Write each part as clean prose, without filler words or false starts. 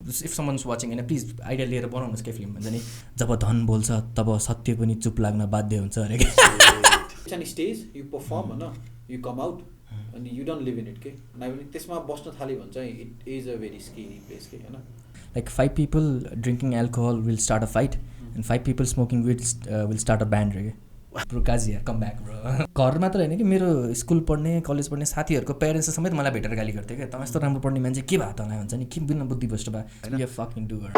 If summons watching होइन please idea लिएर बनाउनुहोस् के फिल्म भन्छ नि जब धन बोल्छ तब सत्य पनि चुप लाग्न बाध्य हुन्छ अरे कि स्टेज यु पर्फर्म होइन यु कम आउट अनि you don't live in it के त्यसमा बस्न थाल्यो भने चाहिँ it is a very scary place के होइन like 5 people drinking alcohol will start a fight and 5 people smoking weed will start a band रे ब्रो काजी यार कम ब्याक ब्रो घर मात्र होइन कि मेरो स्कुल पढ्ने कलेज पढ्ने साथीहरूको पेरेन्ट्सले समेत मलाई भेटेर गाली गर्थ्यो क्या तपाईँ यस्तो राम्रो पढ्ने मान्छे के भयो तँलाई भन्छ नि के बिना बुद्धि भ्रष्ट भयो यु फकिङ डुअर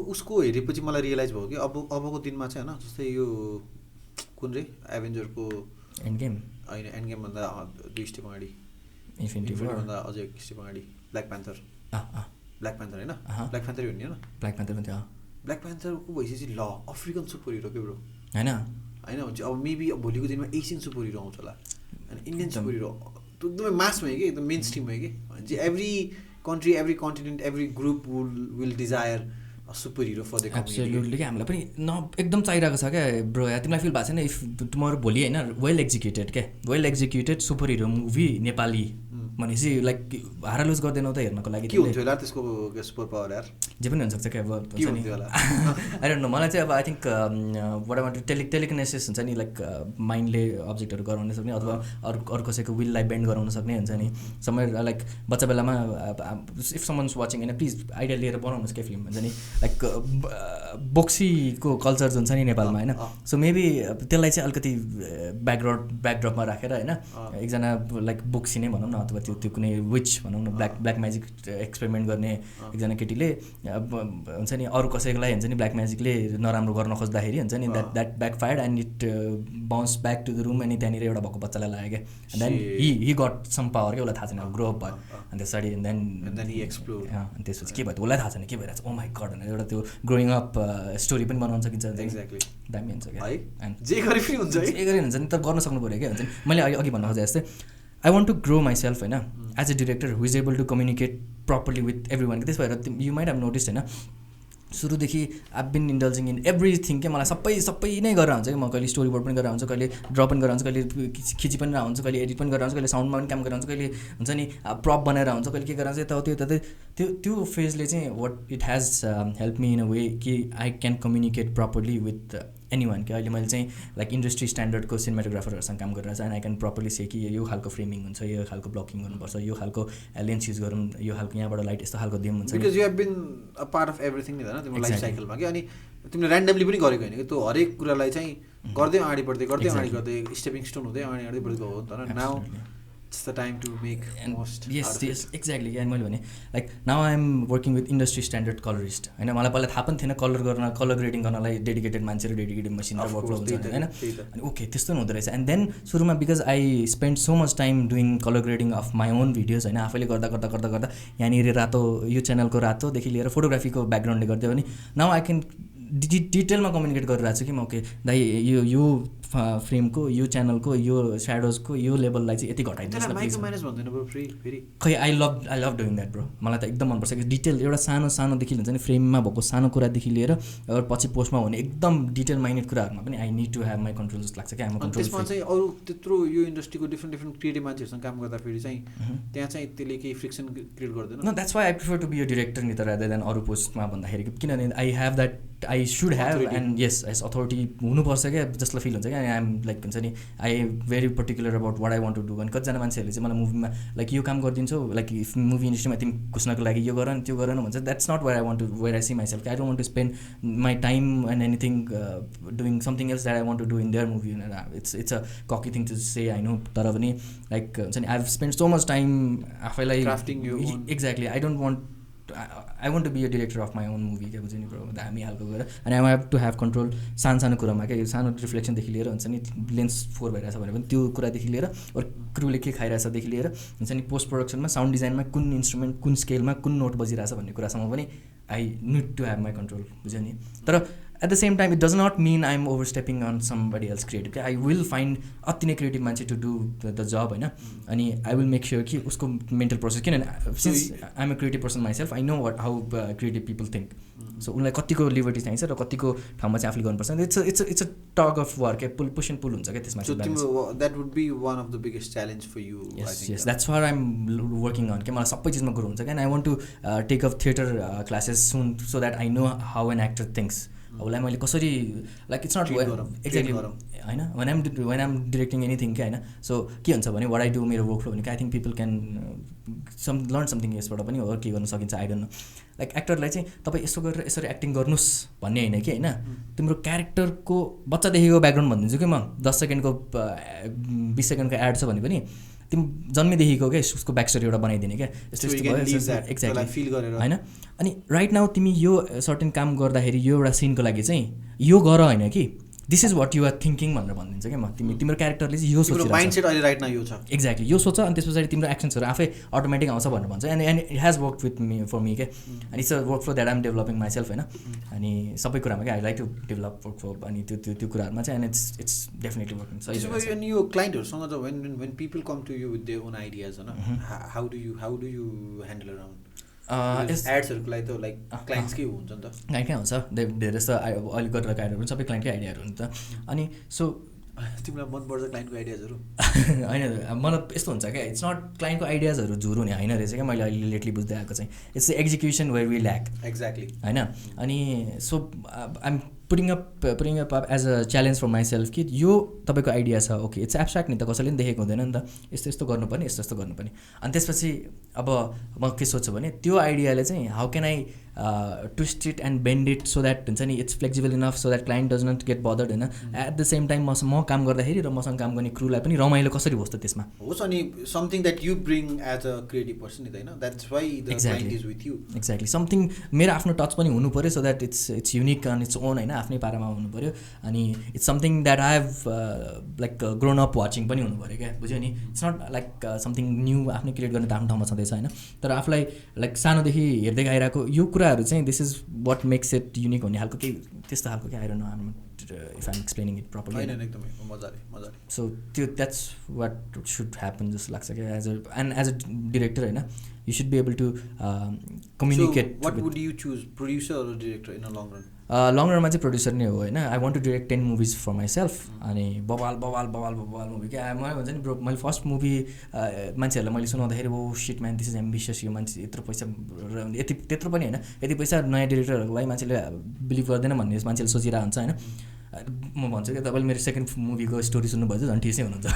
उसको हेरेपछि मलाई रियलाइज भयो कि अबको दिनमा चाहिँ होइन जस्तै यो कुन रे एभेन्जरको एन्ड गेम होइन एन्ड गेमभन्दा 2 स्टेप अगाडि इन्फिनिटी भन्दा अझै 1 स्टेप अगाडि ब्ल्याक प्यान्थर होइन ब्ल्याक प्यान्थर भन्ने होइन ब्ल्याक प्यान्थर पनि थियो ब्ल्याक प्यान्थरको भइसकेपछि ल अफ्रिकन सुपर हिरो के ब्रो होइन हुन्छ अब मेबी भोलिको दिनमा एसियन सुपर हिरो आउँछ होला अनि इन्डियन सुपर हिरो त्यो एकदमै मास भयो कि एकदम मेन स्ट्रिम भयो कि भने every country every continent every group will desire super hero for the community absolutely कि हामीलाई पनि एकदम चाहिरहेको छ क्या ब्रो या तिमीलाई फिल भएको छैन इफ टुमरो भोलि होइन well executed super hero movie Nepali भनेपछि लाइक हारा लुज गर्दैनौ त हेर्नको लागि के हुन्थ्यो होला त्यसको सुपर पावर यार जे पनि हुनसक्छ क्या अब आई डोन्ट नो मलाई चाहिँ अब आई थिङ्क वाट वान्ट टेलिकिनेसिस हुन्छ नि लाइक माइन्डले अब्जेक्टहरू गराउन सक्ने अथवा अरू कसैको विललाई बेन्ड गराउन सक्ने हुन्छ नि समय लाइक बच्चा बेलामा इफ समन्स वाचिङ होइन प्लिज आइडिया लिएर बनाउनुहोस् के फिल्म भन्छ नि लाइक बोक्सीको कल्चर जुन छ नि नेपालमा होइन सो मेबी त्यसलाई चाहिँ अलिकति ब्याकड्रपमा राखेर होइन एकजना लाइक बोक्सी नै भनौँ न अथवा त्यो कुनै विच भनौँ न ब्ल्याक म्याजिक एक्सपेरिमेन्ट गर्ने एकजना केटीले हुन्छ नि अरू कसैको लागि हुन्छ नि ब्ल्याक म्याजिकले नराम्रो गर्न खोज्दाखेरि हुन्छ नि that backfired and it bounce back to the room अनि त्यहाँनिर एउटा भएको बच्चालाई लाग्यो क्या then he got some power क्या उसलाई थाहा छैन ग्रो अप भयो अनि त्यसरी देन ही एक्सप्लोर अनि त्यसपछि के भयो उसलाई थाहा छैन के भइरहेको छ ओ माई गड भनेर एउटा त्यो ग्रोइङ अप स्टोरी पनि बनाउन सकिन्छ एक्ज्याक्टली दामी हुन्छ क्या है जे गरे पनि हुन्छ नि त गर्न सक्नु पऱ्यो क्या हुन्छ नि मैले अघि भन्न खोजेँ जस्तै I want to grow myself होइन as a director who is able to communicate properly with everyone त्यस भएर you might have noticed होइन सुरुदेखि I've been indulging in everything के मलाई सबै नै गरेर हुन्छ कि म कहिले स्टोरी बोर्ड पनि गरेर हुन्छ कहिले ड्र पनि गरेर हुन्छ कहिले खिची पनि हुन्छ कहिले एडिट पनि गरेर हुन्छ कहिले साउन्डमा पनि काम गरेर हुन्छ कहिले हुन्छ नि प्रप बनाएर हुन्छ कहिले के गरेर हुन्छ यताउति त्यो फेजले चाहिँ what it has help me in a way कि I can communicate properly with anyone कि अहिले मैले चाहिँ लाइक इन्डस्ट्री स्ट्यान्डर्डको सिनेमाटोग्राफरहरूसँग काम गरिरहेको छ एन्ड आई क्यान प्रपरली से कि यो खालको फ्रेमिङ हुन्छ यो खालको ब्लकिङ गर्नुपर्छ यो खालको लेन्स युज गरौँ यो खालको यहाँबाट लाइट यस्तो खालको दिउँ हुन्छ because you have been a part of everything नि होइन तिम्रो लाइफ साइकलमा कि अनि तिमीले ऱ्यान्डमली पनि गरेको होइन कि त्यो हरेक कुरालाई चाहिँ गर्दै अगाडि बढ्दै स्टेपिङ स्टोन हुँदै अगाडि बढ्दै गयो हो नि now it's the time to make most yes exactly and मैले भने like now I am working with industry standard colourist होइन मलाई पहिला थाहा पनि थिएन कलर ग्रेडिङ गर्नलाई डेडिकेटेड मान्छे र डेडिकेटेड मसिन र वर्कफ्लो हुन्छ होइन अनि ओके त्यस्तो पनि हुँदो रहेछ एन्ड देन सुरुमा because I spend so much time doing colour grading of my own videos होइन आफैले गर्दा यहाँनिर रातो यो च्यानलको रातोदेखि लिएर फोटोग्राफीको ब्याकग्राउन्डले गरिदियो भने नाउ आई क्यान डिटेलमा कम्युनिकेट गरिरहेको छु कि म ओके दाइ यो फ्रेमको यो च्यानलको यो स्याडोजको यो लेभललाई चाहिँ यति घटाइदिनुहोस् खै I love doing that bro मलाई त एकदम मनपर्छ कि डिटेल एउटा सानोदेखि हुन्छ नि फ्रेममा भएको सानो कुरादेखि लिएर अगर पछि पोस्टमा हुने एकदम डिटेल माइन्युट कुराहरूमा पनि I need to have my control जस्तो लाग्छ क्या त्यसमा चाहिँ अरू त्यत्रो यो इन्डस्ट्रीको डिफ्रेन्ट क्रिएटिभ मान्छेहरूसँग काम गर्दाखेरि चाहिँ त्यहाँ चाहिँ त्यसले केही फ्रिक्सन क्रिएट गर्दैन न that's why I prefer to be a director नि त रादर देन अरू पोस्टमा भन्दाखेरि किनभने I have that I should have and yes as authority हुनुपर्छ क्या जसलाई फिल हुन्छ क्या आई एम लाइक हुन्छ नि I very particular about what I want to do अनि कतिजना मान्छेहरूले चाहिँ मलाई मुभीमा लाइक यो काम गरिदिन्छौ लाइक इफ मुभी इन्डस्ट्रीमा तिमी घुस्नको लागि यो गर त्यो गर भन्छ that's not where I see myself I don't want to spend my time and anything doing something else that I want to do in their movie it's a kooky thing to say I know तर पनि like हुन्छ नि I have spend so much time आफैलाई exactly I don't want I want to be a director of my own movie क्या बुझ्यो नि bro दामी खालको गएर अनि I have to have control सानो कुरामा क्या सानो रिफ्लेक्सनदेखि लिएर हुन्छ नि लेन्स 4 भइरहेछ भने पनि त्यो कुरादेखि लिएर अरू क्रुले के खाइरहेछदेखि लिएर हुन्छ नि पोस्ट प्रोडक्सनमा साउन्ड डिजाइनमा कुन इन्स्ट्रुमेन्ट कुन स्केलमा कुन नोट बजिरहेछ भन्ने कुरासम्म पनि I need to have my control बुझ्यो नि तर at the same time it does not mean I'm overstepping on somebody else creative. I will find अति नै creative मान्छे to do the job हैन अनि I will make sure कि उसको mental process किनभने since I'm a creative person myself I know how creative people think. So उनलाई कतिको liberty चाहिन्छ र कतिको ठाउँमा चाहिँ आफूले गर्नुपर्छ. It's a tug of war के push and pull हुन्छ के त्यसमा. So that would be one of the biggest challenge for you. Yes, that's what I'm working on. के मलाई सबै चीजमा गुरु हुन्छ के and I want to take up theater classes soon so that I know how an actor thinks. उसलाई मैले कसरी like it's not exactly होइन when I'm directing anything के होइन. सो के हुन्छ भने what I do मेरो वर्क फ्लो भनेको I think people can learn something यसबाट पनि हो के गर्न सकिन्छ. आई डोन्ट नो लाइक एक्टरलाई चाहिँ तपाईँ यसो गरेर यसरी एक्टिङ गर्नुहोस् भन्ने होइन कि होइन. तिम्रो क्यारेक्टरको बच्चादेखिको ब्याकग्राउन्ड भनिदिन्छु कि म 10 सेकेन्डको 20 सेकेन्डको एड छ भने पनि तिमी जन्मेदेखिको क्या उसको ब्याक स्टोरी एउटा बनाइदिने क्या यस्तो भयो एक्ज्याक्टली होइन. अनि राइट नाउ तिमी यो सर्टेन काम गर्दाखेरि यो एउटा सिनको लागि चाहिँ यो गर होइन कि this is what you are thinking भनेर भनिदिन्छ क्या म. तिम्रो क्यारेक्टरले चाहिँ यो सोच माइन्डसेट अहिले राइट नाउ यो छ एक्ज्याक्टली यो सोच अनि त्यस पछाडि तिम्रो एक्सन्सहरू आफै अटोमेटिक आउँछ भनेर भन्छ. And it has work with me for me के अनि it's a work flow that I'm developing myself होइन. अनि सबै कुरामा क्या I like to develop work flow अनि त्यो कुराहरूमा चाहिँ and it's definitely working. So यो क्लाइन्टहरूसँग चाहिँ when people come to you with their own ideas होइन how do you handle around एड्सहरूको लागि त लाइक क्लाइन्ट्सकै हुन्छ नि त. क्लाइन्टकै हुन्छ धेरै जस्तो अहिले गरेर आइडियाहरू पनि सबै क्लाइन्टकै आइडियाहरू हुन्छ. अनि सो तिमीलाई मनपर्छ क्लाइन्टको आइडियाजहरू होइन मलाई यस्तो हुन्छ क्या इट्स नट क्लाइन्टको आइडियाजहरू झुर हुने होइन रहेछ क्या. मैले अहिले लेटली बुझ्दै आएको चाहिँ it's the execution where we lack exactly होइन. अनि so I'm putting up as a challenge for myself कि यो तपाईँको आइडिया छ ओके इट्स एब्स्ट्राक्ट नि त कसैले पनि देखेको हुँदैन नि त. यस्तो यस्तो गर्नुपर्ने यस्तो यस्तो गर्नुपर्ने. अनि त्यसपछि अब म के सोध्छु भने त्यो आइडियाले चाहिँ how can I twist it and bend it so that हुन्छ नि it's flexible enough so that client does not get bothered होइन. एट द सेम टाइम म काम गर्दाखेरि र मसँग काम गर्ने क्रुलाई पनि रमाइलो कसरी होस् त त्यसमा होस्. अनि something that you bring as a creative person होइन that's why the client is with you. Exactly something मेरो आफ्नो टच पनि हुनु पऱ्यो so that it's unique on its own होइन आफ्नै पारामा हुनु पऱ्यो. अनि it's something that I have like grown up watching पनि हुनु पऱ्यो क्या बुझ्यो नि. It's not like something new आफ्नै क्रिएट गर्ने त आफ्नो ठाउँमा छँदैछ होइन. तर आफूलाई लाइक सानोदेखि हेर्दै आइरहेको यो कुराहरू चाहिँ this is what makes it unique हुने खालको केही त्यस्तो खालको क्या. I don't know if I'm explaining it properly. So त्यो द्याट्स वाट सुड ह्यापन जस्तो लाग्छ क्या एज अ डिरेक्टर होइन. You should be able to communicate. What would you choose producer or director in a long run? Long रनमा चाहिँ producer नै हो होइन. I want to direct 10 movies for myself. अनि बवाल मुभी क्या मलाई भन्छ नि ब्रो मैले फर्स्ट मुभी मान्छेहरूलाई मैले सुनाउँदाखेरि oh shit man this is ambitious यो मान्छे यत्रो पैसा यति त्यत्रो पनि होइन यति पैसा नयाँ डिरेक्टरहरूलाई मान्छेले बिलिभ गर्दैन भन्ने मान्छेले सोचिरहेको हुन्छ होइन. म भन्छु क्या तपाईँले मेरो सेकेन्ड मुभीको स्टोरी सुन्नुभयो झन् ठिकै हुनुहुन्छ.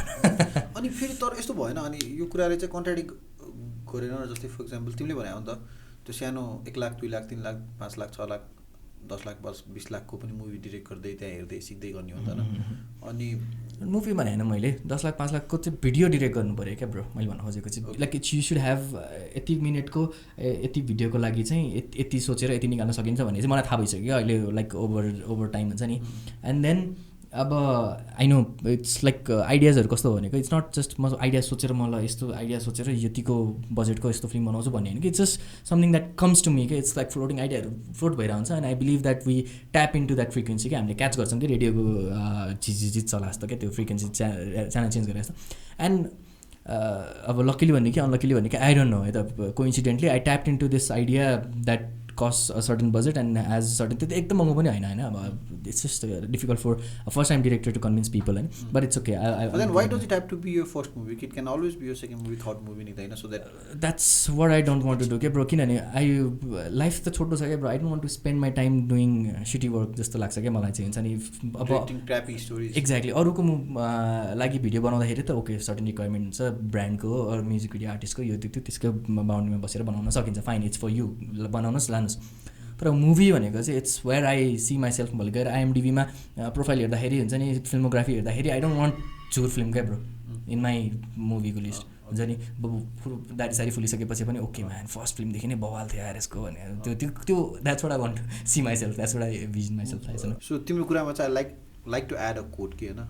अनि फेरि तर यस्तो भएन अनि यो कुराले चाहिँ कन्ट्राडिक्ट गरेन. जस्तै फर इक्जाम्पल तिमीले भने हो नि त त्यो सानो 1 लाख 2 लाख 3 लाख 5 लाख 6 लाख 10 लाख 20 लाखको पनि मुभी डिरेक्ट गर्दै त्यहाँ हेर्दै सिक्दै गर्ने हो नि त. अनि मुभी भने होइन मैले 10 लाख 5 लाखको चाहिँ भिडियो डिरेक्ट गर्नु पऱ्यो क्या ब्रो. मैले भन्नु खोजेको चाहिँ like it's you should have यति मिनटको यति भिडियोको लागि चाहिँ यति सोचेर यति निकाल्न सकिन्छ भन्ने चाहिँ मलाई थाहा भइसक्यो अहिले लाइक ओभर टाइम हुन्छ नि. एन्ड देन अब आई नो इट्स लाइक आइडियाजहरू कस्तो भनेको इट्स नट जस्ट म आइडिया सोचेर मलाई यस्तो आइडिया सोचेर यतिको बजेटको यस्तो फिल्म बनाउँछु भन्ने होइन कि it's just something that comes to me के. इट्स लाइक फ्लोटिङ आइडियाहरू फ्लोट भइरहेको हुन्छ. And I believe that we tap into that frequency कि हामीले क्याच गर्छौँ कि रेडियोको झिझिझिझ चला जस्तो क्या त्यो फ्रिक्वेन्सी च्यानल चेन्ज गरेर जस्तो. एन्ड अब लकिली भन्ने कि अनलकिली भन्ने कि आई डोन्ट नो है त coincidentally I tap into this idea that cost a certain budget and has certain त्यो एकदम महँगो पनि होइन होइन. अब it's just difficult for first time director to convince people होइन. But it's okay. Then why does it have to be your first movie? It can always be your second movie third movie नि हैन. So that's what I don't want to do के bro. किनभने life त छोटो छ क्या bro. I don't want to spend my time doing shitty work जस्तो लाग्छ क्या मलाई चाहिँ हुन्छ नि. अब क्र्यापी स्टोरीज एक्ज्याक्टली अरूको लागि भिडियो बनाउँदाखेरि त ओके सर्टेन रिक्वायरमेन्ट हुन्छ ब्रान्डको अरू म्युजिक भिडियो आर्टिस्टको यो त्यो त्यसको बााउन्ड्रीमा बसेर बनाउन सकिन्छ फाइन इट्स फर यु बनाउनुहोस् लानुहोस्. तर मुभी भनेको चाहिँ it's where I see myself. भोलि गएर आइएमडिबीमा प्रोफाइल हेर्दाखेरि हुन्छ नि फिल्मोग्राफी हेर्दाखेरि आई डोन्ट वान्ट झुर फिल्म क्या ब्रो इन माई मुभीको लिस्ट हुन्छ नि. दारी सारी फुलिसकेपछि पनि ओके म्यान फर्स्ट फिल्मदेखि नै बवाल थियो आएर यसको भने त्यो that's what I want to see myself. That's what I vision myself थाहा छैन. सो तिम्रो कुरामा चाहिँ like to add a quote कि होइन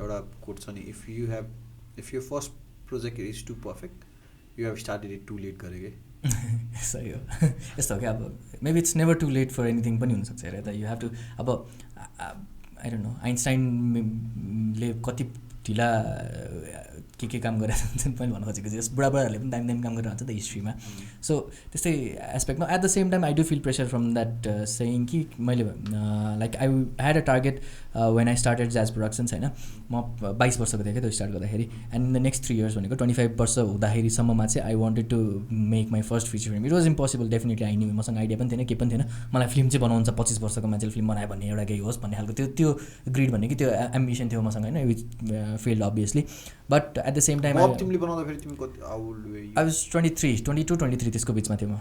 एउटा कोट छ नि if your first project is too perfect you have started it too late गरे कि सही हो यस्तो हो क्या अब maybe it's never too late for anything पनि हुनसक्छ हेर त यु हेभ टु अब आई डोन्ट नो आइन्स्टाइनले कति ढिला के काम गरेर हुन्छन् मैले भन्नु खोजेको चाहिँ बुढाबुढाहरूले पनि दामी दामी काम गरेर हुन्छ त हिस्ट्रीमा सो त्यस्तै एस्पेक्टमा at the same time I do feel pressure from that saying कि मैले like I had a target when I started jazz productions होइन म 22 वर्षको थिएँ क्या त्यो स्टार्ट गर्दाखेरि and in the next 3 years भनेको 25 वर्ष हुँदाखेरिसम्ममा चाहिँ I wanted to make my first feature film it was impossible definitely I knew मसँग आइडिया पनि थिएन केही पनि थिएन मलाई फिल्म चाहिँ बनाउँछ 25 वर्षको मान्छेले फिल्म बनायो भन्ने एउटा केही होस् भन्ने खालको त्यो ग्रिड भन्ने कि त्यो एम्बिसन थियो मसँग होइन which failed obviously but at the same time तिमीले बनाउँदाखेरि तिमी कति आई वाज 22-23 त्यसको बिचमा थियो म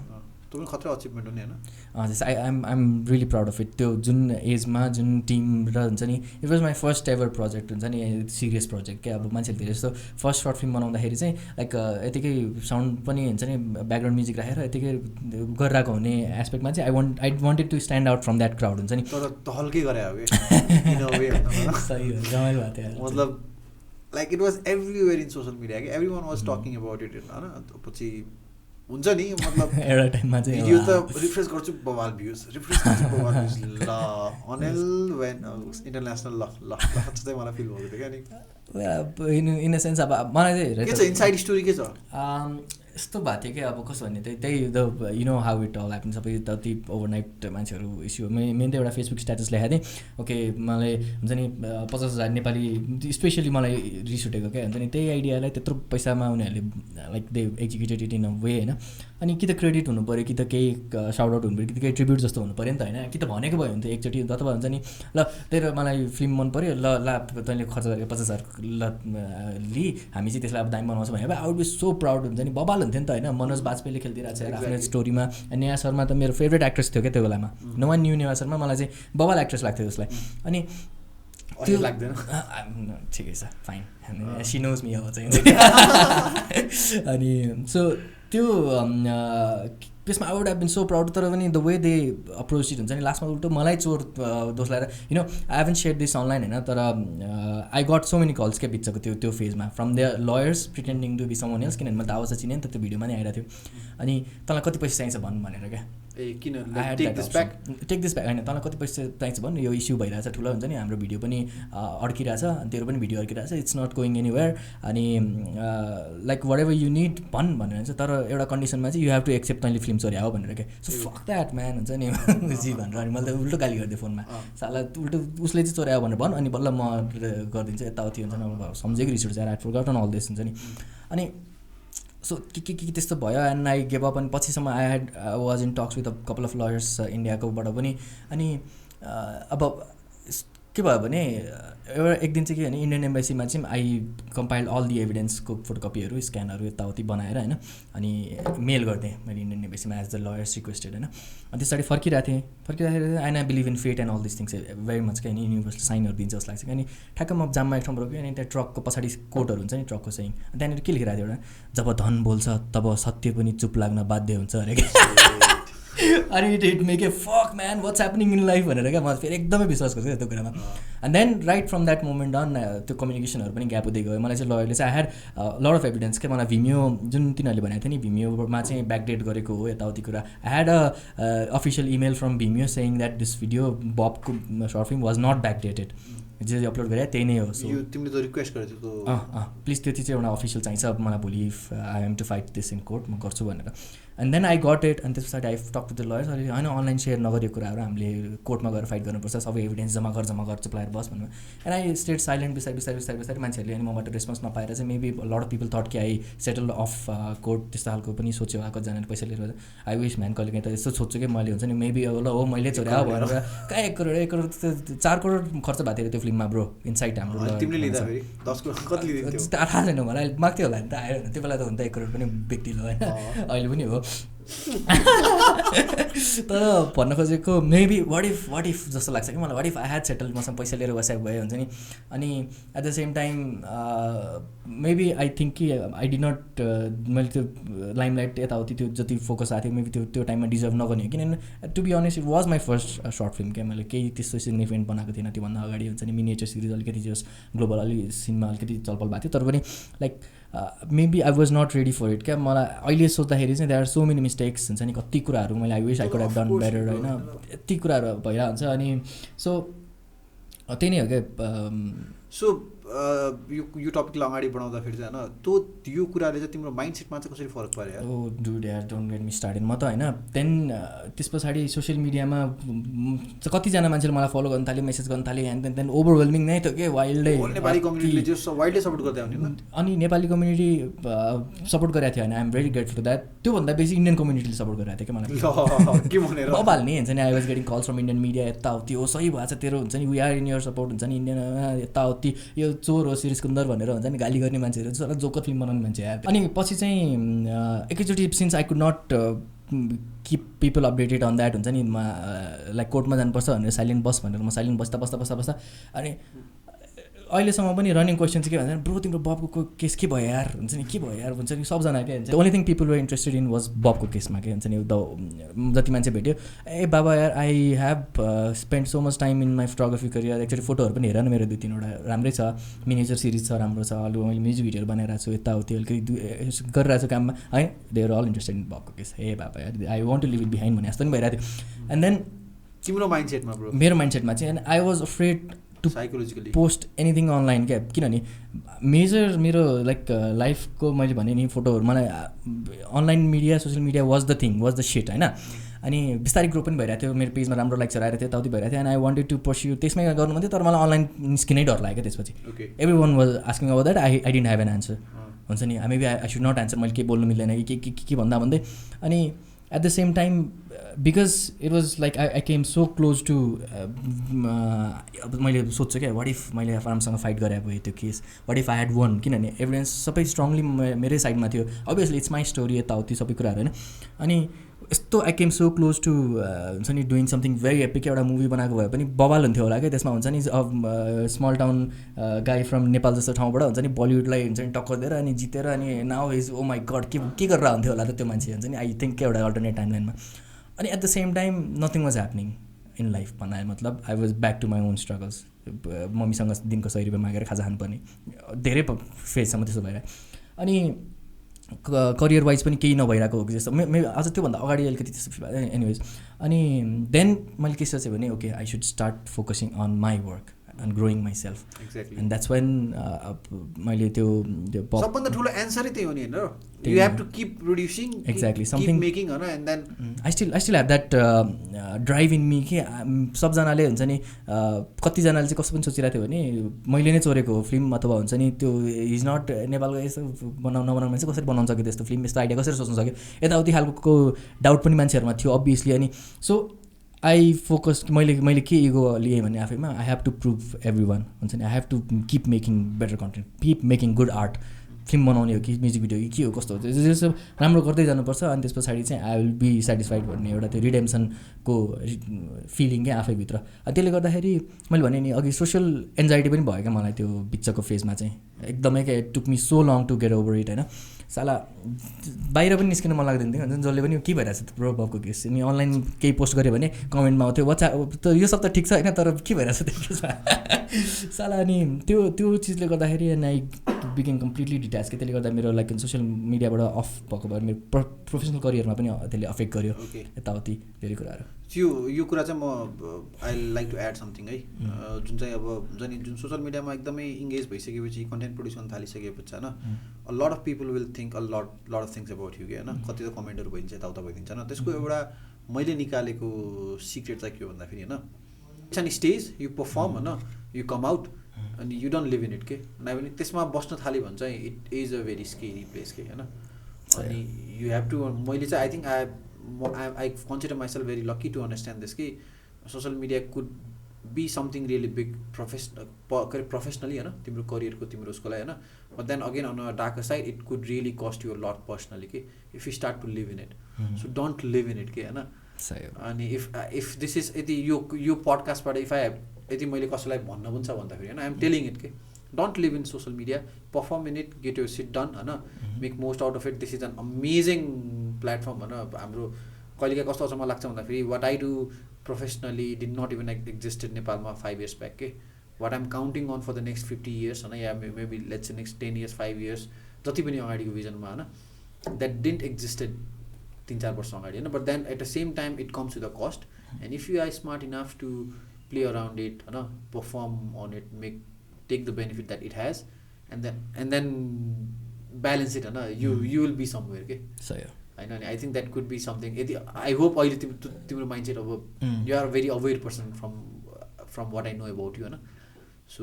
तपाईँ खतरा अचिभमेन्ट हो नि होइन जस I'm really proud of it त्यो जुन एजमा जुन टिम र हुन्छ नि it was my first ever project हुन्छ नि सिरियस प्रोजेक्ट क्या अब मान्छेले धेरै जस्तो फर्स्ट सर्ट फिल्म बनाउँदाखेरि चाहिँ लाइक यतिकै साउन्ड पनि हुन्छ नि ब्याकग्राउन्ड म्युजिक राखेर यतिकै गरिरहेको हुने एस्पेक्टमा चाहिँ I wanted to stand out from that crowd हुन्छ नि तर हल्कै गरे हो कि सही हो रमाइलो भएको थियो मतलब like it was everywhere in social media कि everyone was talking about it होइन पछि हुन्छ नि मतलब एउटा टाइममा चाहिँ भिडियो त रिफ्रेस गर्छु बवाल भ्युज ल अनेल वेन इन्टरनेसनल ल चाहिँ मलाई फिल भएको थियो क्या नि इन अ सेन्स अब मलाई चाहिँ के छ इनसाइड स्टोरी के छ यस्तो भएको थियो कि अब कसो भन्ने त्यही the you know how it all happen सबै जति ओभरनाइट मान्छेहरू इस्यु मेन त एउटा फेसबुक स्ट्याटस लेखाएको थिएँ ओके मलाई हुन्छ नि 50,000 नेपाली स्पेसली मलाई रिस उठेको क्या हुन्छ नि त्यही आइडियालाई त्यत्रो पैसामा उनीहरूले like they executed it in a way होइन अनि कि त क्रेडिट हुनु पऱ्यो कि त केही साउट आउट हुनु पऱ्यो कि त केही ट्रिब्युट जस्तो हुनु पऱ्यो नि त होइन कि त भनेको भयो भने त एकचोटि अथवा हुन्छ नि ल त्यही मलाई फिल्म मन पऱ्यो ल तैँले खर्च गरेको 50,000 ल लि हामी चाहिँ त्यसलाई अब दामी बनाउँछौँ भने I would be so proud हुन्छ नि बबाल हुन्थ्यो नि त होइन मनोज बाजपेयीले खेलिदिरहेको छ आफ्नो स्टोरीमा नेहा शर्मा त मेरो फेभरेट एक्ट्रेस थियो क्या त्यो बेलामा no one knew Neha Sharma मलाई चाहिँ बबाल एक्ट्रेस लाग्थ्यो उसलाई अनि त्यो लाग्दैन ठिकै छ फाइन सी नोज मी अब चाहिँ अनि सो त्यो त्यसमा I would have been so proud तर पनि the way they approach it हुन्छ नि लास्टमा उल्टो मलाई चोर दोष लगाएर you know I haven't share this online होइन तर I got so many calls क्या बिचको त्यो फेजमा from the lawyers pretending to be someone else किनभने मैले त आवाज चिनेँ नि त त्यो भिडियोमा नै आइरहेको थियो अनि तँलाई कति पैसा चाहिन्छ भन्नु भनेर क्या टेक दिस ब्याक होइन तँलाई कति पैसा चाहिन्छ भन्नु यो इस्यु भइरहेछ ठुलो हुन्छ नि हाम्रो भिडियो पनि अड्किरहेछ अनि तेरो पनि भिडियो अड्किरहेछ इट्स नट गोइङ एनीवेयर अनि like whatever you need भनेर हुन्छ तर एउटा कन्डिसनमा चाहिँ यु हेभ टु एक्सेप्ट तैँले फिल्म चोर्याओ भनेर क्या सो फक द्याट म्यान हुन्छ नि जी भनेर अनि मैले त उल्टो गाली गरिदिएँ फोनमा साला उल्टो उसले चाहिँ चोर्याओ भनेर भन् अनि बल्ल म गरिदिन्छु यताउति हुन्छ नि सम्झेको रिस उठ्छ आई फर्गटन अल दिस हुन्छ नि अनि सो के त्यस्तो भयो एन्ड आई गेभ अप अनि पछिसम्म I was in talks with a couple of lawyers इन्डियाकोबाट पनि अनि अब के भयो भने एउटा एक दिन चाहिँ के भने इन्डियन एम्बेसीमा चाहिँ आई कम्पाइल्ड अल दि एभिडेन्सको फोटोकपीहरू स्क्यानहरू यताउति बनाएर होइन अनि मेल गरिदिएँ मैले इन्डियन एम्बेसीमा एज द लयर्स रिक्वेस्टेड होइन अनि त्यस पछाडि फर्किँदाखेरि and I believe in fate and all this things very much क्या युनिभर्सले साइनहरू दिन्छ जस्तो लाग्छ अनि ठ्याक्क म जाममा एक ठाउँ रोक्यो अनि त्यहाँ ट्रकको पछाडि कोटहरू हुन्छ नि ट्रकको चाहिँ त्यहाँनिर के लेखिरहेको थियो एउटा जब धन बोल्छ तब सत्य पनि चुप लाग्न बाध्य हुन्छ अरे क्या अनि it make a fuck man what's happening in life भनेर क्या म फेरि एकदमै विश्वास गर्छु त्यो कुरामा and then right from that moment on त्यो कम्युनिकेसनहरू पनि ग्याप हुँदै गयो मलाई चाहिँ लयरले चाहिँ I had lot of evidence क्या मलाई भिमियो जुन तिनीहरूले भनेको थियो नि भिमियोमा चाहिँ ब्याकडेट गरेको हो यताउति कुरा I had a official email from Vimeo saying that this video बबको short film was not backdated जे अपलोड गरे त्यही नै हो सो तिमीले त रिक्वेस्ट गरेको प्लिज त्यति चाहिँ एउटा अफिसियल चाहिन्छ मलाई भोलि if I am to fight this in court म गर्छु भनेर and then I got it अनि त्यस पछाडि I talk to the lawyers अहिले होइन अनलाइन सेयर नगरेको कुराहरू हामीले कोर्टमा गएर फाइट गर्नुपर्छ सबै एभिडेन्स जम्मा गर चुप्लाएर बस भन्नु एन्ड आई स्टेट साइलेन्ट बिस्तारै मान्छेहरूले अनि मबाट रेस्पोन्स नपाएर चाहिँ maybe lot of people thought कि आई सेटल अफ कोर्ट त्यस्तो खालको पनि सोच्यो कतिजनाले पैसा लिएर आई विस म्यान कहिले काहीँ त यस्तो सोध्छु कि मैले हुन्छ नि मेबी अब ल हो मैले चोर्या भनेर कहाँ 1 करोड 4 करोड खर्च भएको थियो त्यो फिल्ममा ब्रो इनसाइड हाम्रो थाहा छैन मलाई माग्थ्यो होला नि त आयो त्यो बेला त हुन त 1 करोड पनि बिग डिल हो होइन अहिले पनि हो तर भन्न खोजेको मेबी वाट इफ जस्तो लाग्छ कि मलाई what if I had settle मसँग पैसा लिएर बसेको भए हुन्छ नि अनि at the same time maybe I think कि आई डि नट मैले त्यो लाइमलाइट यताउति त्यो जति फोकस आएको थियो मेबी त्यो टाइममा डिजर्भ नगर्ने हो किनभने to be honest it was my first short film क्या मैले केही त्यस्तो सिग्निफिकेन्ट बनाएको थिएन त्योभन्दा अगाडि हुन्छ नि मिनिएचर सिरिज अलिकति जस ग्लोबल अलि सिनमा अलिकति चलपल भएको थियो तर पनि like maybe I was not ready for it क्या मलाई अहिले सोच्दाखेरि चाहिँ there are so many mistakes हुन्छ नि कति कुराहरू मैले I wish I could have done better होइन यति कुराहरू भइरहेको हुन्छ अनि सो त्यही नै हो क्या सो यो टपिकलाई अगाडि बढाउँदाखेरि चाहिँ होइन यो कुराले चाहिँ तिम्रो माइन्ड सेटमा चाहिँ कसरी फरक पार्यो? ओ डुड यार डोन्ट गेट मी स्टार्टेड म त होइन देन त्यस पछाडि सोसियल मिडियामा कतिजना मान्छेले मलाई फलो गर्न थाल्यो मेसेज गर्न थाल्यो एन्ड देन ओभरवेल्मिङ नै थियो कि वाइल्डै नेपाली कम्युनिटीले जो वाइल्डली सपोर्ट गर्दै आउने अनि नेपाली कम्युनिटी सपोर्ट गरेको थियो होइन I am very grateful that त्योभन्दा बेसी इन्डियन कम्युनिटीले सपोर्ट गरिरहेको थियो कि मलाई के भनेर बबाल नि हुन्छ नि I was getting calls from Indian media यताउति हो सही भएको छ तेरो हुन्छ नि we are in your support हुन्छ नि इन्डियन यताउति यो चोर हो शिरीष कुन्दर भनेर हुन्छ नि गाली गर्ने मान्छेहरू सर जोकर फिल्म बनाउने मान्छे आयो अनि पछि चाहिँ एकैचोटि since I could not keep people updated on that हुन्छ नि लाइक कोर्टमा जानुपर्छ भनेर साइलेन्ट बस भनेर म साइलेन्ट बस्दा अनि अहिलेसम्म पनि रनिङ क्वेसन चाहिँ के भन्छ ब्रो तिम्रो बबको केस के भयो यार हुन्छ नि के भयो यार हुन्छ नि सबजना के हुन्छ only thing people were interested in was बबको केसमा के हुन्छ नि जति मान्छे भेट्यो ए बाबा यार I have spend so much time in my photography career actually फोटोहरू पनि हेर न मेरो 2-3वटा राम्रै छ मिनिएचर सिरिज छ राम्रो छ अरू मैले म्युजिक भिडियोहरू बनाइरहेको छु यताउति अलिकति गरिरहेको छु काममा है they are all interested in बबको केस ए बाबा यार I want to leave it behind भने जस्तो पनि भइरहेको थियो एन्ड देन तिम्रो माइन्डसेटमा ब्रो मेरो माइन्डसेटमा चाहिँ and I was afraid to psychologically post anything online क्या किनभने मेजर मेरो लाइक लाइफको मैले भने नि फोटोहरू मलाई online media social media was the thing was the shit होइन अनि बिस्तारै ग्रो पनि भइरहेको थियो मेरो पेजमा राम्रो लाइक्सहरू आएर थियो ताउति भइरहेको थियो and I wanted to pursue त्यसमै गर्नु भन्थ्यो तर मलाई अनलाइन निस्किनै डर लाग्यो त्यसपछि everyone was asking about that I didn't have an answer हुन्छ नि maybe I should not answer मैले के बोल्नु मिल्दैन कि के भन्दै अनि at the same time because it was like I came so close to मैले सोध्छु क्या वाट इफ मैले आफूसँग फाइट गरे भए त्यो case what if I had won किनभने एभिडेन्स सबै स्ट्रङली मेरै साइडमा थियो अभियसली इट्स माई स्टोरी यताउति सबै कुराहरू होइन अनि यस्तो I came so close to हुन्छ नि डुइङ समथिङ भेरी एपिक एउटा मुभी बनाएको भए पनि बवाल हुन्थ्यो होला क्या त्यसमा हुन्छ नि स्मल टाउन गाई फ्रम नेपाल जस्तो ठाउँबाट हुन्छ नि बलिउडलाई हुन्छ नि टक्कर दिएर अनि जितेर अनि now is oh my god के गरेर हुन्थ्यो होला त त्यो मान्छे हुन्छ नि आई थिङ्क एउटा अल्टरनेट टाइमलाइनमा अनि at the same time nothing was happening in life भन्नाले मतलब I was back to my own struggles मम्मीसँग दिनको 100 रुपियाँ मागेर खाजा खानुपर्ने धेरै फेजसम्म त्यस्तो भइरहेको अनि करियर वाइज पनि केही नभइरहेको हो कि जस्तो अझ त्योभन्दा अगाडि अलिकति त्यस्तो एनिवेज अनि देन मैले के सोचेँ भने okay I should start focusing on my work and growing myself and that's when मैले त्यो सबभन्दा ठुलो एन्सरै त्यही हो नि होइन you have to keep producing exactly something making होइन and then I still have that drive in me कि सबजनाले हुन्छ नि कतिजनाले चाहिँ कस्तो पनि सोचिरहेको थियो भने मैले नै चोरेको हो फिल्म अथवा हुन्छ नि त्यो इज नट नेपालको यस्तो नबनाउने मान्छे कसरी बनाउन सक्यो त्यस्तो फिल्म यस्तो आइडिया कसरी सोच्न सक्यो यताउति खालको डाउट पनि मान्छेहरूमा थियो अभियसली अनि सो आई फोकस मैले के इगो लिएँ भने आफैमा I have to prove everyone हुन्छ नि I have to keep making better content keep making good art film बनाउने हो कि म्युजिक भिडियो कि के हो कस्तो हो त्यो राम्रो गर्दै जानुपर्छ अनि त्यस पछाडि चाहिँ आई विल बी सेटिस्फाइड भन्ने एउटा त्यो रिडेम्सनको फिलिङ क्या आफैभित्र त्यसले गर्दाखेरि मैले भने नि अघि सोसियल एन्जाइटी पनि भयो क्या मलाई त्यो बिचको फेजमा चाहिँ एकदमै क्या took me so long to get over it होइन साला बाहिर पनि निस्किन मन लाग्दैन थियो हुन्छ जसले पनि के भइरहेको छ त्यो बबको केस अनि अनलाइन केही पोस्ट गऱ्यो भने कमेन्टमा आउँथ्यो त यो सब त ठिक छ होइन तर के भइरहेको छ त्यो केसमा साला अनि त्यो चिजले गर्दाखेरि and I became completely detach कि त्यसले गर्दा मेरो लाइक सोसियल मिडियाबाट अफ भएको भएर मेरो प्रोफेसनल करियरमा पनि त्यसले अफेक्ट गर्यो यताउति धेरै कुराहरू यो कुरा चाहिँ म I like to add something है जुन चाहिँ अब जुन सोसियल मिडियामा एकदमै इङ्गेज भइसकेपछि कन्टेन्ट प्रड्युस गर्न थालिसकेपछि होइन a lot of people will think a lot of things about you कि होइन कति त कमेन्टहरू भइदिन्छ यताउता भइदिन्छ होइन त्यसको एउटा मैले निकालेको सिक्रेट चाहिँ के हो भन्दाखेरि होइन it's an stage you perform होइन यु कम आउट अनि you don't live in it के नभए पनि त्यसमा बस्न थाल्यो भने चाहिँ it is a very scary place के होइन अनि यु हेभ टु मैले चाहिँ I think I consider myself very lucky to understand this कि social media could be something really big professionally होइन तिम्रो करियरको तिम्रो उसको लागि होइन but then again on a darker side it could really cost you a lot personally कि if you start to live in it so don't live in it के होइन अनि if this is यदि यो पडकास्टबाट यदि मैले कसैलाई भन्न पनि छ भन्दाखेरि होइन I am telling it के don't live in social media perform in it get your shit done होइन make most out of it this is an amazing platform होइन हाम्रो कहिलेकाहीँ कस्तो आउँछ मलाई लाग्छ भन्दाखेरि what I do professionally did not even exist in नेपालमा 5 years back के what I'm counting on for the next 50 years होइन या maybe let's say next 10 years 5 years जति पनि अगाडिको भिजनमा होइन द्याट डिन्ट एक्जिस्टेड 3-4 वर्ष अगाडि होइन but then at the same time it comes with a cost and if you are smart enough to play around it होइन perform on it make take the benefit that it has and then balance it होइन you will be somewhere के होइन अनि I think that could be something यदि I hope अहिले तिम्रो mindset अब you are very aware person from what I know about you होइन so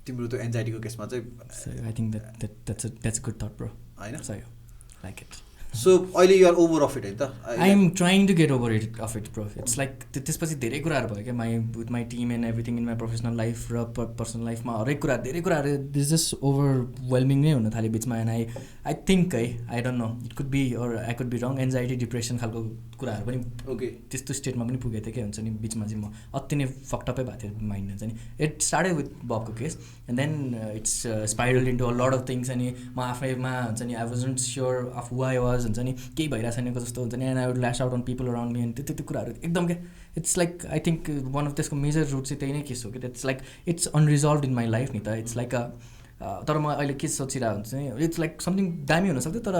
तिम्रो त्यो एन्जाइटीको केसमा चाहिँ I think that's good thought bro होइन लाइक इट सो अहिले युआर ओभर अफ इट होइन त I am trying to get over it of it bro it's like त्यसपछि धेरै कुराहरू भयो क्या with my team and everything in my professional life र पर्सनल लाइफमा हरेक कुरा धेरै कुराहरू दिस जस्ट ओभरवेल्मिङ नै हुन थाल्यो बिचमा एन्ड आई थिङ्क है I don't know it could be or I could be wrong anxiety depression खालको कुराहरू पनि ओके त्यस्तो स्टेटमा पनि पुगेको थिएँ क्या हुन्छ नि बिचमा चाहिँ म अति नै फक्टपै भएको थियो माइन्ड हुन्छ नि इट स्टार्टेड विथ बबको case and then it's spiral into a lot of things अनि म आफैमा हुन्छ नि I wasn't sure of who I was हुन्छ नि केही भइरहेको छैनको जस्तो हुन्छ नि and I would lash out on people around me अनि त्यो कुराहरू एकदम क्या it's like I think one of त्यसको मेजर रुट चाहिँ त्यही नै केस हो कि it's like it's अनरिजल्भ in my life नि त इट्स लाइक तर म अहिले के सोचिरहेको हुन्छ नि इट्स लाइक समथिङ दामी हुनसक्थ्यो तर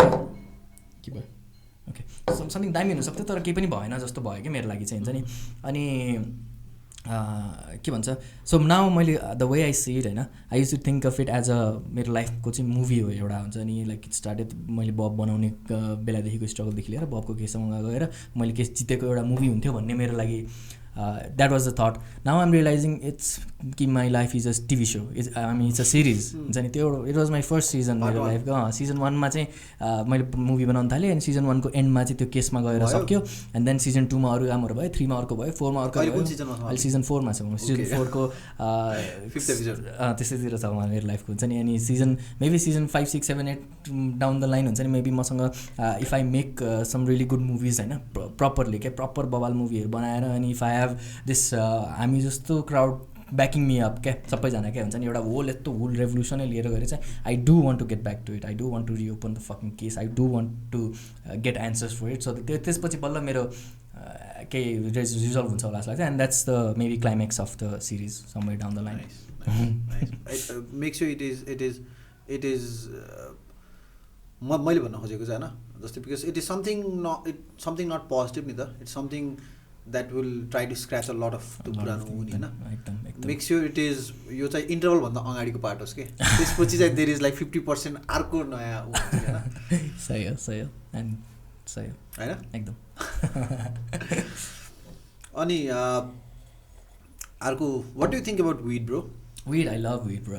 के भयो ओके समथिङ दामी हुनसक्थ्यो तर केही पनि भएन जस्तो भयो कि मेरो लागि चाहिँ हुन्छ नि अनि के भन्छ सो नाउ मैले the way I see it होइन I use to think of it as a मेरो लाइफको चाहिँ मुभी हो एउटा हुन्छ नि लाइक इट स्टार्टेड मैले बब बनाउने बेलादेखिको स्ट्रगलदेखि लिएर बबको केससँग गएर मैले केस जितेको एउटा मुभी हुन्थ्यो भन्ने मेरो लागि that was the thought now I'm realising it's कि my life is a TV so I mean it's a series हुन्छ नि त्यो it was my first season मेरो लाइफको सिजन 1मा चाहिँ मैले मुभी बनाउनु थालेँ अनि सिजन 1को एन्डमा चाहिँ त्यो केसमा गएर सक्यो एन्ड देन सिजन 2मा अरू कामहरू भयो 3मा अर्को भयो 4मा अर्को भयो अहिले सिजन 4मा छ म सिजन 4को त्यस्तैतिर छ उहाँ मेरो लाइफको हुन्छ नि अनि maybe season 5, 6, 7, 8 down the line हुन्छ नि मेबी मसँग if I make some really good movies होइन प्रपरली क्या प्रपर बवाल मुभीहरू बनाएर अनि इफ आई हेभ दिस हामी जस्तो क्राउड ब्याकिङ मी अप क्या सबैजना क्या हुन्छ नि एउटा होल रेभोल्युसनै लिएर गएर चाहिँ I do want to get back to it I do want to reopen the fucking case I do want to get answers for it so त्यसपछि बल्ल मेरो केही रिजल्भ हुन्छ होला जस्तो लाग्छ and that's the maybe climax of the series somewhere down the line make sure it is मैले भन्न खोजेको चाहिँ होइन जस्तै because it is something not positive नि त it's something that will try to scratch a lot of त्यो पुरानो हुने होइन मेक स्योर इट इज यो चाहिँ इन्टरभलभन्दा अगाडिको पार्ट होस् कि त्यसपछि चाहिँ देयर इज लाइक 50% अर्को नयाँ होइन सही हो एन्ड सही हो होइन एकदम अनि अर्को what do think about weed bro Weed, I love weed, bro.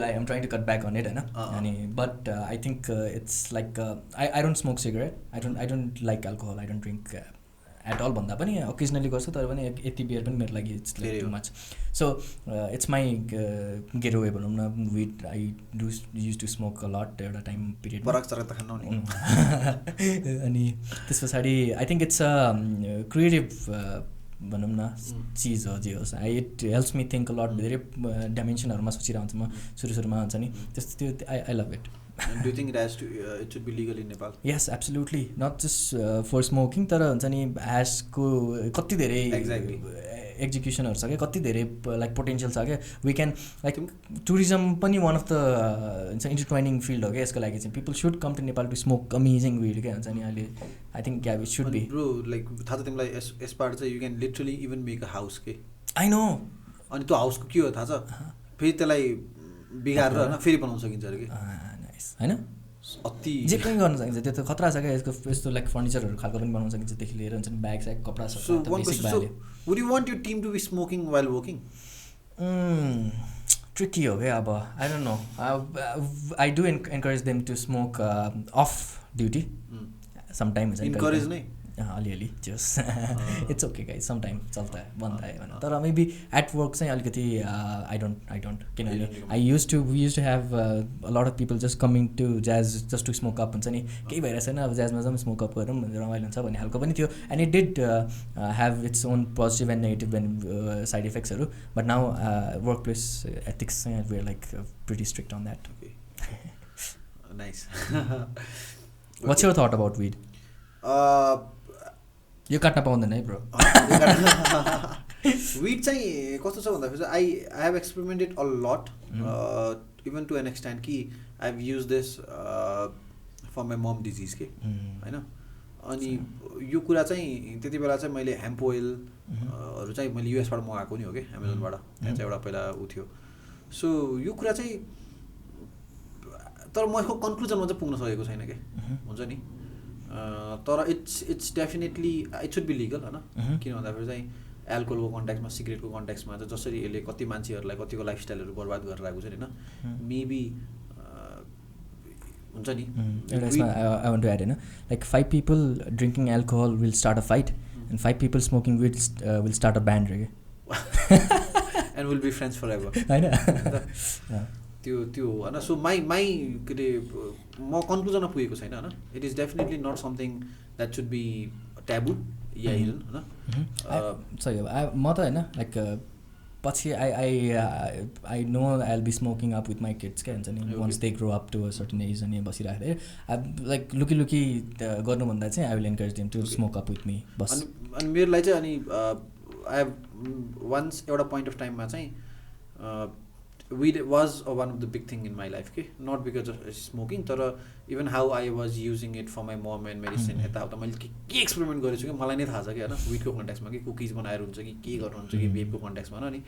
I'm trying to cut back on it, but I think it's like I don't smoke cigarette. I don't like alcohol. I don't drink at all. Banda pani occasionally गर्छु तर पनि यति beer पनि मेरो लागि it's like too much. So it's my getaway भनौँ न weed. I used to smoke a lot एउटा time period. पराग चरा त खानु नि अनि त्यस पछाडि I think it's a creative भनौँ न चिज हो जे होस् it helps me think lot धेरै डाइमेन्सनहरूमा सोचिरहेको हुन्छु म सुरुमा हुन्छ नि त्यस्तो त्यो I love it Do you think it should be legal in Nepal? Yes, absolutely. Not just for smoking, तर हुन्छ नि ह्यासको कति धेरै एक्जिक्युसनहरू छ क्या कति धेरै लाइक पोटेन्सियल छ क्या वी क्यान लाइक टुरिज्म पनि वान अफ द हुन्छ इन्टरट्वाइनिङ फिल्ड हो क्या यसको लागि चाहिँ people should come to Nepal to smoke amazing weed क्या हुन्छ नि अहिले I think it should be bro like थाहा छ तिमीलाई यसबाट चाहिँ you can literally even make a house के आई नो अनि त्यो हाउसको के हो थाहा छ फेरि त्यसलाई बिगारेर होइन फेरि बनाउन सकिन्छ अरे कि होइन अति जे पनि गर्न सकिन्छ त्यो त खतरा छ क्या यसको यस्तो लाइक फर्निचरहरू खालको पनि बनाउन सकिन्छ देखि लिएर हुन्छ नि ब्याग स्याग कपडा सब would you want your team to be smoking while working tricky हो क्या अब I don't know I do encourage them to smoke off duty sometime हुन्छ इन्करेज नै अलिअलि just it's okay guys sometime चल्ता है बन्द है भनेर तर मेबी एट वर्क चाहिँ अलिकति आई डोन्ट किनभने we use to have a lot of people just coming to Jazz just to smoke up हुन्छ नि केही भइरहेको छैन अब ज्याजमा जाउँ स्मोक अप गरौँ रमाइलो हुन्छ भन्ने खालको पनि थियो and it did have its own positive and negative side इफेक्ट्सहरू but now workplace ethics चाहिँ we are like pretty strict on that nice what's your thought about weed यो काट्न पाउँदैन है ब्रो विड चाहिँ कस्तो छ भन्दाखेरि चाहिँ I have experimented a lot even to an extent कि I have used this for my mom disease के होइन अनि यो कुरा चाहिँ त्यति बेला चाहिँ मैले हेम्प ओइलहरू चाहिँ मैले युएसबाट मगाएको नि हो कि एमाजोनबाट त्यहाँ चाहिँ एउटा पहिला ऊ थियो सो यो कुरा चाहिँ तर म यसको कन्क्लुजनमा चाहिँ पुग्न सकेको छैन कि हुन्छ नि तर it's definitely it should be legal होइन किन भन्दाखेरि चाहिँ एल्कोहलको कन्ट्याक्समा सिगरेटको कन्ट्याक्समा चाहिँ जसरी यसले कति मान्छेहरूलाई कतिको लाइफस्टाइलहरू बर्बाद गरेर आएको छ नि होइन मेबी हुन्छ नि एउटा यसमा आई वान्ट टु एड होइन like 5 people drinking alcohol will start a fight and 5 people smoking will start a band रे and will be friends forever होइन त्यो होइन सो माई के अरे म कन्क्लुजनमा पुगेको छैन होइन it is definitely not something that should be taboo या हिडन होइन सही हो म त होइन लाइक पछि I know I will be smoking up with my kids क्या हुन्छ नि once they grow up to a certain age अनि बसिरहेको लाइक लुकी गर्नुभन्दा चाहिँ I will encourage them to smoke up with me बस अनि मेरो लागि चाहिँ अनि आई हेभ वान्स एउटा पोइन्ट अफ टाइममा चाहिँ weed was one of the big thing in my life okay not because of smoking तर even how I was using it for my mom and medicine यताउता मैले के experiment गरेको छु कि मलाई नै थाहा छ कि होइन विडको कन्ट्याक्समा कि कुकिज बनाएर हुन्छ कि के गर्नुहुन्छ कि भेपको कन्ट्याक्समा अनि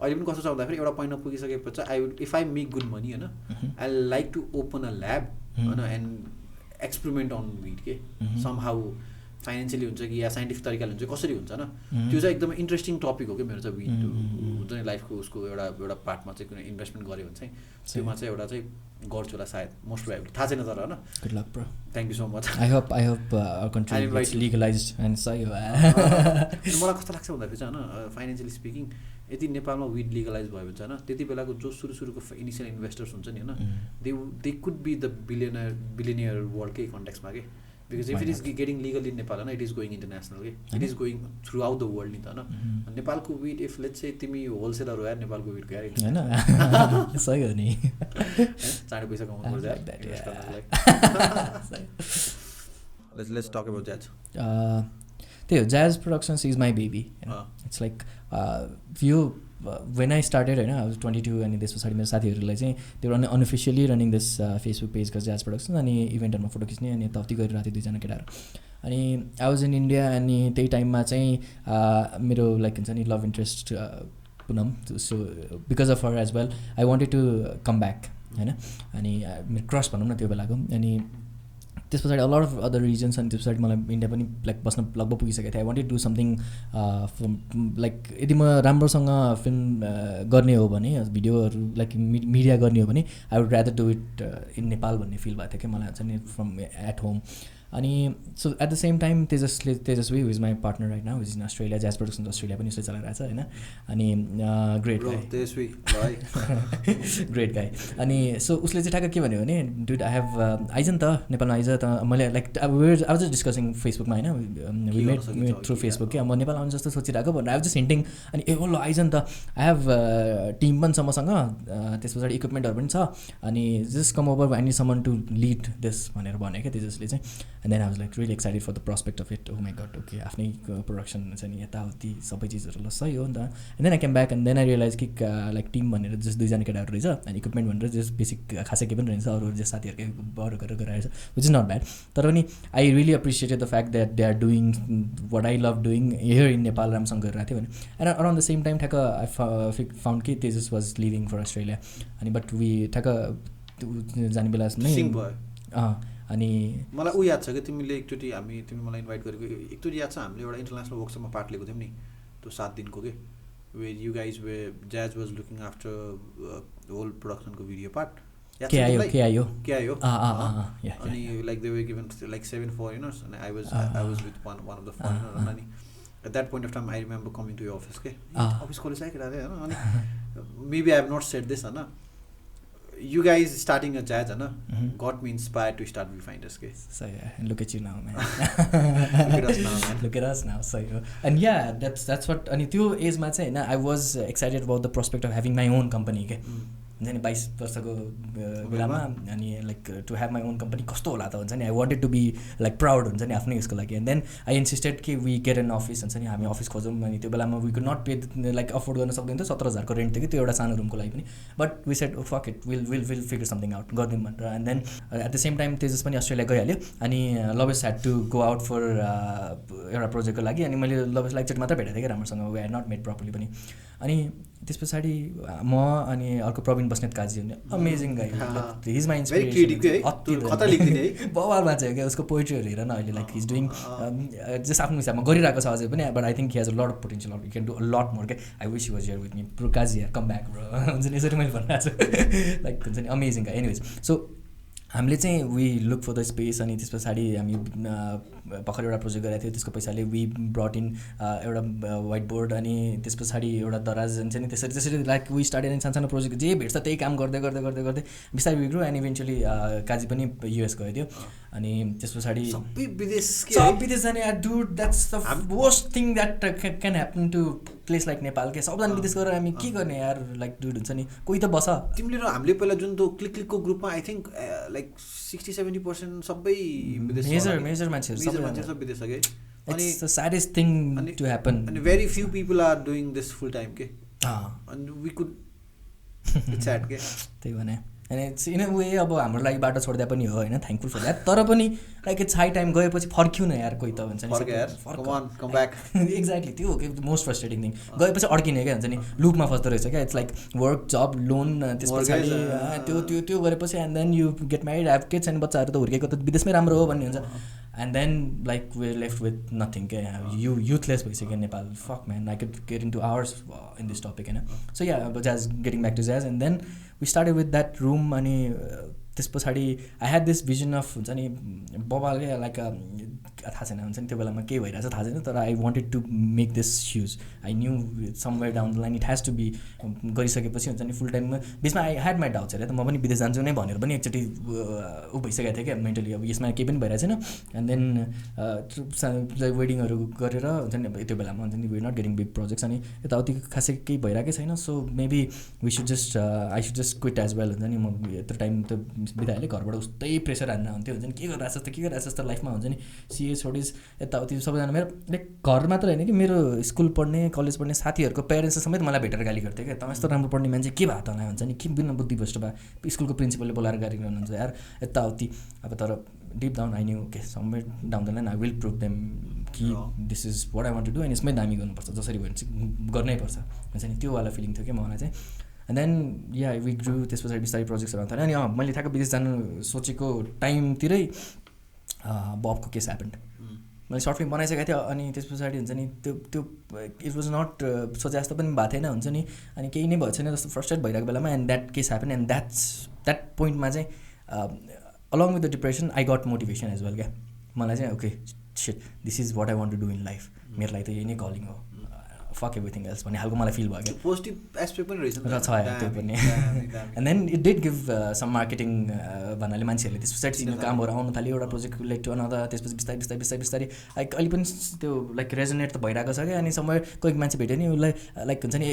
अहिले पनि कस्तो छ भन्दाखेरि एउटा पोइन्टमा पुगिसकेपछि I would if I make good money होइन I like to open a lab होइन एन्ड एक्सपेरिमेन्ट अन विड के सम हाउ फाइनेन्सियली हुन्छ कि या साइन्टिफिक तरिकाले हुन्छ कसरी हुन्छ होइन त्यो चाहिँ एकदमै इन्ट्रेस्टिङ टपिक हो कि मेरो चाहिँ विड हुन्छ नि लाइफको उसको एउटा पार्टमा चाहिँ कुनै इन्भेस्टमेन्ट गऱ्यो भने चाहिँ त्योमा चाहिँ एउटा चाहिँ गर्छु होला सायद मोस्ट प्रायोरिटी थाहा छैन तर होइन good luck bro thank you so much I hope our country it's legalised and सही हो मलाई कस्तो लाग्छ भन्दाखेरि चाहिँ होइन फाइनेन्सियली स्पिकिङ यदि नेपालमा विड लिगलाइज भयो भने चाहिँ होइन त्यति बेलाको जो सुरुको इनिसियल इन्भेस्टर्स हुन्छ नि होइन they could be the billionaire वर्ल्डकै कन्ट्याक्समा के because if it is getting legal in Nepal it is going international okay? It is going throughout the world ni ta na Nepal ko weed if let's say timi wholesaler ho yaar Nepal ko weed ko yaar हैन सही हो नि चाँडै पैसा कमाउनु पर्छ let's talk about jazz त्यो jazz productions is my baby it's like you when I started होइन I was 22 अनि त्यस पछाडि मेरो साथीहरूलाई चाहिँ त्यो unofficially running this Facebook page का ज्याज प्रोडक्सन अनि इभेन्टहरूमा फोटो खिच्ने अनि यताउति गरिरहेको थियो दुईजना केटाहरू अनि आई वाज इन इन्डिया अनि त्यही टाइममा चाहिँ मेरो लाइक हुन्छ नि love interest Punam so because of her as well I wanted to come back होइन अनि मेरो क्रस भनौँ न त्यो बेलाको अनि त्यस पछाडि अलट अफ अदर रिजन्स अनि त्यस पछाडि मलाई इन्डिया पनि लाइक बस्न लगभग पुगिसकेको थियो I wanted to do something like यदि म राम्रोसँग फिल्म गर्ने हो भने भिडियोहरू लाइक मिडिया गर्ने हो भने I would rather do it in Nepal भन्ने फिल भएको थियो कि मलाई हुन्छ नि फ्रम एट होम अनि so at the same time Tejaswi who is my partner right now is in Australia Jazz Productions Australia पनि उसले चलाइरहेको छ होइन अनि ग्रेट गाई ग्रेट गाई अनि सो उसले चाहिँ ठ्याक्क के भन्यो भने डुड आई हेभ आइज नि त नेपालमा आइज त मैले लाइक अब आई वाज जस्ट डिस्कसिङ फेसबुकमा होइन वी मेट थ्रु फेसबुक कि म नेपाल आउनु जस्तो सोचिरहेको भनेर आई वाज जस्ट हिन्टिङ अनि ए ल आइज नि त आई हेभ टिम पनि छ मसँग त्यस पछाडि इक्विपमेन्टहरू पनि छ अनि just come over I need someone to lead this भनेर भन्यो क्या तेजसले चाहिँ and then I was like really excited for the prospect of it oh my god okay आफ्नै प्रोडक्सन हुन्छ नि यताउति सबै चिजहरू ल सही हो नि त and then I came back and then I realized कि लाइक टिम भनेर जस्ट दुईजना केटाहरू रहेछ अनि इक्विपमेन्ट भनेर जस्ट बेसिक खासै के पनि रहेछ अरू जस्ट साथीहरूकै बरु गरेर गराएर विच इज नट ब्याड तर पनि I really appreciated the fact that they are doing what I love doing here in Nepal राम्रोसँग गरिरहेको थियो भने and around the same time ठ्याक्क आई फाउन्ड कि Tejas was living for Australia अनि बट वी ठ्याक्क जाने बेला नै अनि मलाई ऊ याद छ कि तिमीले एकचोटि तिमी मलाई इन्भाइट गरेको एकचोटि याद छ हामीले एउटा इन्टरनेसनल वर्कसपमा पार्ट लिएको थियौँ नि त्यो 7 दिनको के way you guys way Jazz was looking after whole प्रोडक्सनको भिडियो पार्ट के आयो अनि like they were given like 7 foreigners and I was with one of the foreigners and at that point of time I remember coming to your office के office खोलिस है केटाले हैन अनि maybe I have not said this हैन you guys starting a jazz got me inspired to start Viewfinders okay so yeah and look at you now man look at us now so and yeah that's what अनि त्यो एजमा चाहिँ हैन I was excited about the prospect of having my own company okay हुन्छ नि 22 वर्षको बेलामा अनि like to have my own company कस्तो होला त हुन्छ नि I wanted to be like proud हुन्छ नि आफ्नै उसको लागि एन्ड देन आई इन्सिस्टेड कि वी गेट एन अफिस हुन्छ नि हामी अफिस खोजौँ अनि त्यो बेलामा we could not pay like afford गर्न सक्दैन थियो 17,000को रेन्ट थियो कि त्यो एउटा सानो रुमको लागि पनि but we said fuck it will figure something out गरिदिउँ भनेर and then at the same time Tejas पनि अस्ट्रेलिया गइहाल्यो अनि Lavesh had to go out for एउटा प्रोजेक्टको लागि अनि मैले लभेसलाई एकचोटि मात्र भेटेको थिएँ कि राम्रोसँग we had not made properly पनि अनि त्यस पछाडि म अनि अर्को प्रवीण बस्नेत काजी हुने अमेजिङ गाई हिज माई इन्सपिरेसन बवाल मान्छे हो क्या उसको पोइट्रीहरू हेर न अहिले लाइक हिज डुइङ जस्ट आफ्नो हिसाबमा गरिरहेको छ अझै पनि but I think he has a lot of potential you can do a lot more क्या I wish you was here with me pro Kaji hair come back हुन्छ नि यसरी मैले भनिरहेको छु लाइक हुन्छ नि अमेजिङ गाई एनिवेज सो हामीले चाहिँ we look for the space अनि त्यस पछाडि हामी भर्खर एउटा प्रोजेक्ट गरेको थियो त्यसको पैसाले वी ब्रट इन एउटा वाइट बोर्ड अनि त्यस पछाडि एउटा दराज हुन्छ नि त्यसरी लाइक वी स्टार्टेड इन सानो प्रोजेक्ट जे भेट्छ त्यही काम गर्दै गर्दै गर्दै गर्दै बिस्तारै बिग्रो एन्ड इभेन्चुली काजी पनि युएस गयो थियो अनि त्यस पछाडि सब विदेश जाने dude that's the worst thing that can happen to place like Nepal के सबजना विदेश गएर हामी के गर्ने यार लाइक डुड हुन्छ नि कोही त बस तिमीले र हामीले पहिला जुन त्यो क्लिकको ग्रुपमा आई थिङ्क लाइक 60-70% सबै विदेश मेजर मान्छेहरू सब विदेश के अनि it's the saddest thing to happen अनि very few people are doing this full time के अनि वी कुड इट्स सैड के त्यही भने अनि इट्स इन अ वे अब हाम्रो लागि बाटो छोड्दा पनि हो होइन थ्याङ्कफुल फर द्याट तर पनि लाइक इट्स हाई टाइम गएपछि फर्क्यौ न यार कोही त हुन्छ नि एक्ज्याक्टली त्यो हो कि मोस्ट फ्रस्ट्रेटिङ थिङ गएपछि अड्किने क्या हुन्छ नि लुपमा फस्दो रहेछ क्या it's like work job loan त्यस पछाडि त्यो गरेपछि and then you get married have kids अनि बच्चाहरू त हुर्केको त विदेशमै राम्रो हो भन्ने हुन्छ and then like we left with nothing के युथलेस भइसक्यो Nepal fuck man I could get in two hours in this topic होइन so yeah Jazz getting back to Jazz and then we started with that room अनि त्यस पछाडि I had this vision of हुन्छ नि बबाले like थाहा छैन हुन्छ नि त्यो बेलामा के भइरहेछ थाहा छैन तर I wanted to make this huge I knew somewhere down the line it has to be गरिसकेपछि हुन्छ नि फुल टाइममा बिचमा आई ह्याड माई डाउट्स अरे त म पनि विदेश जान्छु नै भनेर पनि एकचोटि ऊ भइसकेको थिएँ क्या मेन्टली अब यसमा केही पनि भइरहेको छैन एन्ड देन वेडिङहरू गरेर हुन्छ नि त्यो बेलामा हुन्छ नि we not getting big projects अनि यताउति खासै केही भइरहेकै छैन so maybe we should just I should just quit as well हुन्छ नि म यत्रो टाइम त बिताइहालेँ घरबाट उस्तै प्रेसर हान्न हुन्थ्यो हुन्छ नि के गरिरहेछ त लाइफमा हुन्छ नि सिए छोडिस यताउति सबैजना मेरो लाइक घर मात्र होइन कि मेरो स्कुल पढ्ने कलेज पढ्ने साथीहरूको पेरेन्ट्सले समेत मलाई भेटेर गाली गर्थ्यो क्या त यस्तो राम्रो पढ्ने मान्छे के भएको तँलाई हुन्छ नि के बिना बुद्धि भ्रष्ट भए स्कुलको प्रिन्सिपलले बोलाएर गाली गर्नुहुन्छ यार यताउति अब तर डिप डाउन आई न्यू के somewhere down the line I will prove them कि this is what I want to do and यसमै दामी गर्नुपर्छ जसरी भयो भने चाहिँ गर्नै पर्छ हुन्छ नि त्यो वाला फिलिङ थियो कि मलाई चाहिँ एन्ड देन या वी ग्रु त्यस पछाडि बिस्तारै प्रोजेक्ट्सहरू आउँथ्यो अनि मैले ठ्याक्क विदेश जानु सोचेको टाइमतिरै बबको केस ह्यापन्ड मैले सर्ट फिल्म बनाइसकेको थिएँ अनि त्यस पछाडि हुन्छ नि त्यो इट वाज नट सोचे जस्तो पनि भएको थिएन हुन्छ नि अनि केही नै भएको छैन जस्तो फ्रस्ट्रेट भइरहेको बेलामा and that case happen and that पोइन्टमा चाहिँ along with the depression I got motivation as well क्या मलाई चाहिँ okay shit this is what I want to do in life मेरो लागि त यही नै कलिङ हो फक एभ्रिथिङ एल्स भन्ने खालको मलाई फिल भयो क्या पोजिटिभ एस्पेक्ट पनि रहेछ र छ त्यो पनि and then it did give some marketing भन्नाले मान्छेहरूले त्यस पछाडि कामहरू आउनु थाल्यो एउटा प्रोजेक्ट रिलेट टु अनदर त्यसपछि बिस्तारै लाइक अहिले पनि त्यो लाइक रेजोनेट त भइरहेको छ क्या अनि समय कोही मान्छे भेट्यो नि उसलाई लाइक हुन्छ नि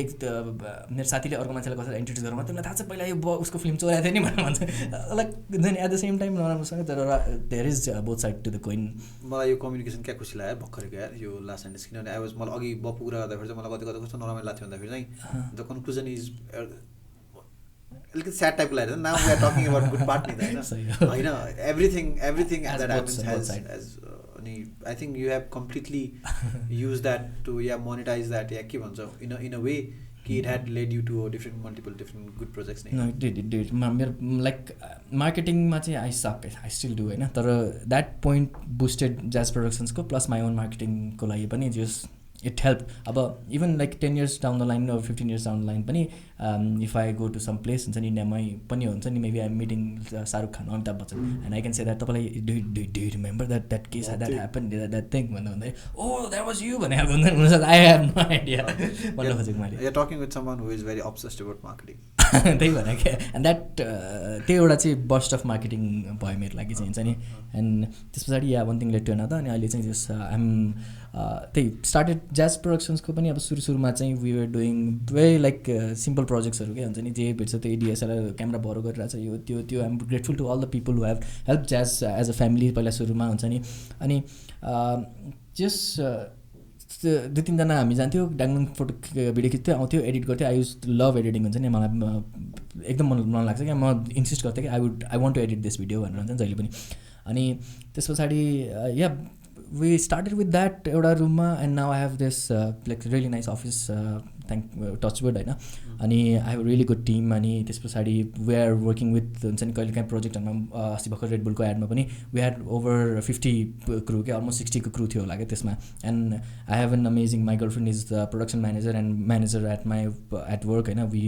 मेरो साथीले अर्को मान्छेलाई कसरी इन्ट्रोड्युस गरौँ तिमीलाई थाहा छ पहिला यो उसको फिल्म चोराएको थियो नि भनेर भन्छ लाइक हुन्छ नि एट द सेम टाइम नराम्रोसँग तर there is both side to the coin मलाई यो कम्युनिकेसन क्या खुसी लाग्यो भर्खरको यार यो लास्ट सेन्टेन्स किनभने आई वाज मलाई अघि बप्पु कुरा गर्दाखेरि चाहिँ मलाई कति कस्तो नराम्रो लाग्थ्यो भन्दाखेरि चाहिँ द कन्क्लुजन इज अलिकति स्याड टाइपको लागेर now we are talking about good part नि होइन एभ्रिथिङ द्याट ह्यापन्स हेज अनि I think you have completely used that to या मोनिटाइज द्याट या के भन्छ इन अ वे कि it had led you to different good projects नै did मेरो लाइक मार्केटिङमा चाहिँ आई स्टिल डु होइन तर द्याट पोइन्ट बुस्टेड ज्याज प्रोडक्सन्सको प्लस माई ओन मार्केटिङको लागि पनि जस इट हेल्प अब even like 10 years down the line or 15 years down the line पनि if I go to some place हुन्छ नि इन्डियामै पनि हुन्छ नि maybe I am meeting Shah Rukh Khan Amitabh Bachchan and I can say that तपाईँलाई do remember that case that happen that thing भन्दा भन्दै ओ द्याट वाज यु भने आई हेभ नो आइडिया भन्नु खोजेको मैले talking with someone who is very obsessed about marketing त्यही भएर क्या एन्ड द्याट त्यो एउटा चाहिँ बस्ट अफ मार्केटिङ भयो मेरो लागि चाहिँ हुन्छ नि एन्ड त्यस पछाडि yeah one thing led to another अनि अहिले चाहिँ जस आइएम त्यही स्टार्टेड ज्याज प्रोडक्सन्सको पनि अब सुरुमा चाहिँ we were doing very like simple प्रोजेक्ट्सहरू के हुन्छ नि जे भेट्छ त्यो डिएसएलआर क्यामेरा भरो गरिरहेको छ यो त्यो I'm grateful to all the people who have help Jazz as a family पहिला सुरुमा हुन्छ नि अनि जस 2-3जना हामी जान्थ्यो डाङडुङ फोटो भिडियो खिच्थ्यो आउँथ्यो एडिट गर्थ्यो आई युज लभ एडिटिङ हुन्छ नि मलाई एकदम मन लाग्छ क्या म इन्सिस्ट गर्थेँ कि I want to edit this video भनेर हुन्छ नि जहिले पनि अनि त्यस पछाडि या वी स्टार्टेड विथ द्याट एउटा रुममा and now I have this like really nice office thank touchwood होइन अनि I have really good team अनि त्यस पछाडि वी आर वर्किङ विथ हुन्छ नि कहिले काहीँ प्रोजेक्टहरूमा अस्ति भर्खर रेडबुलको एडमा पनि वी ह्याड ओभर 50 क्रू क्या अलमोस्ट 60 क्रू थियो होला क्या त्यसमा and I have an amazing my girlfriend is the production manager and manager at work होइन we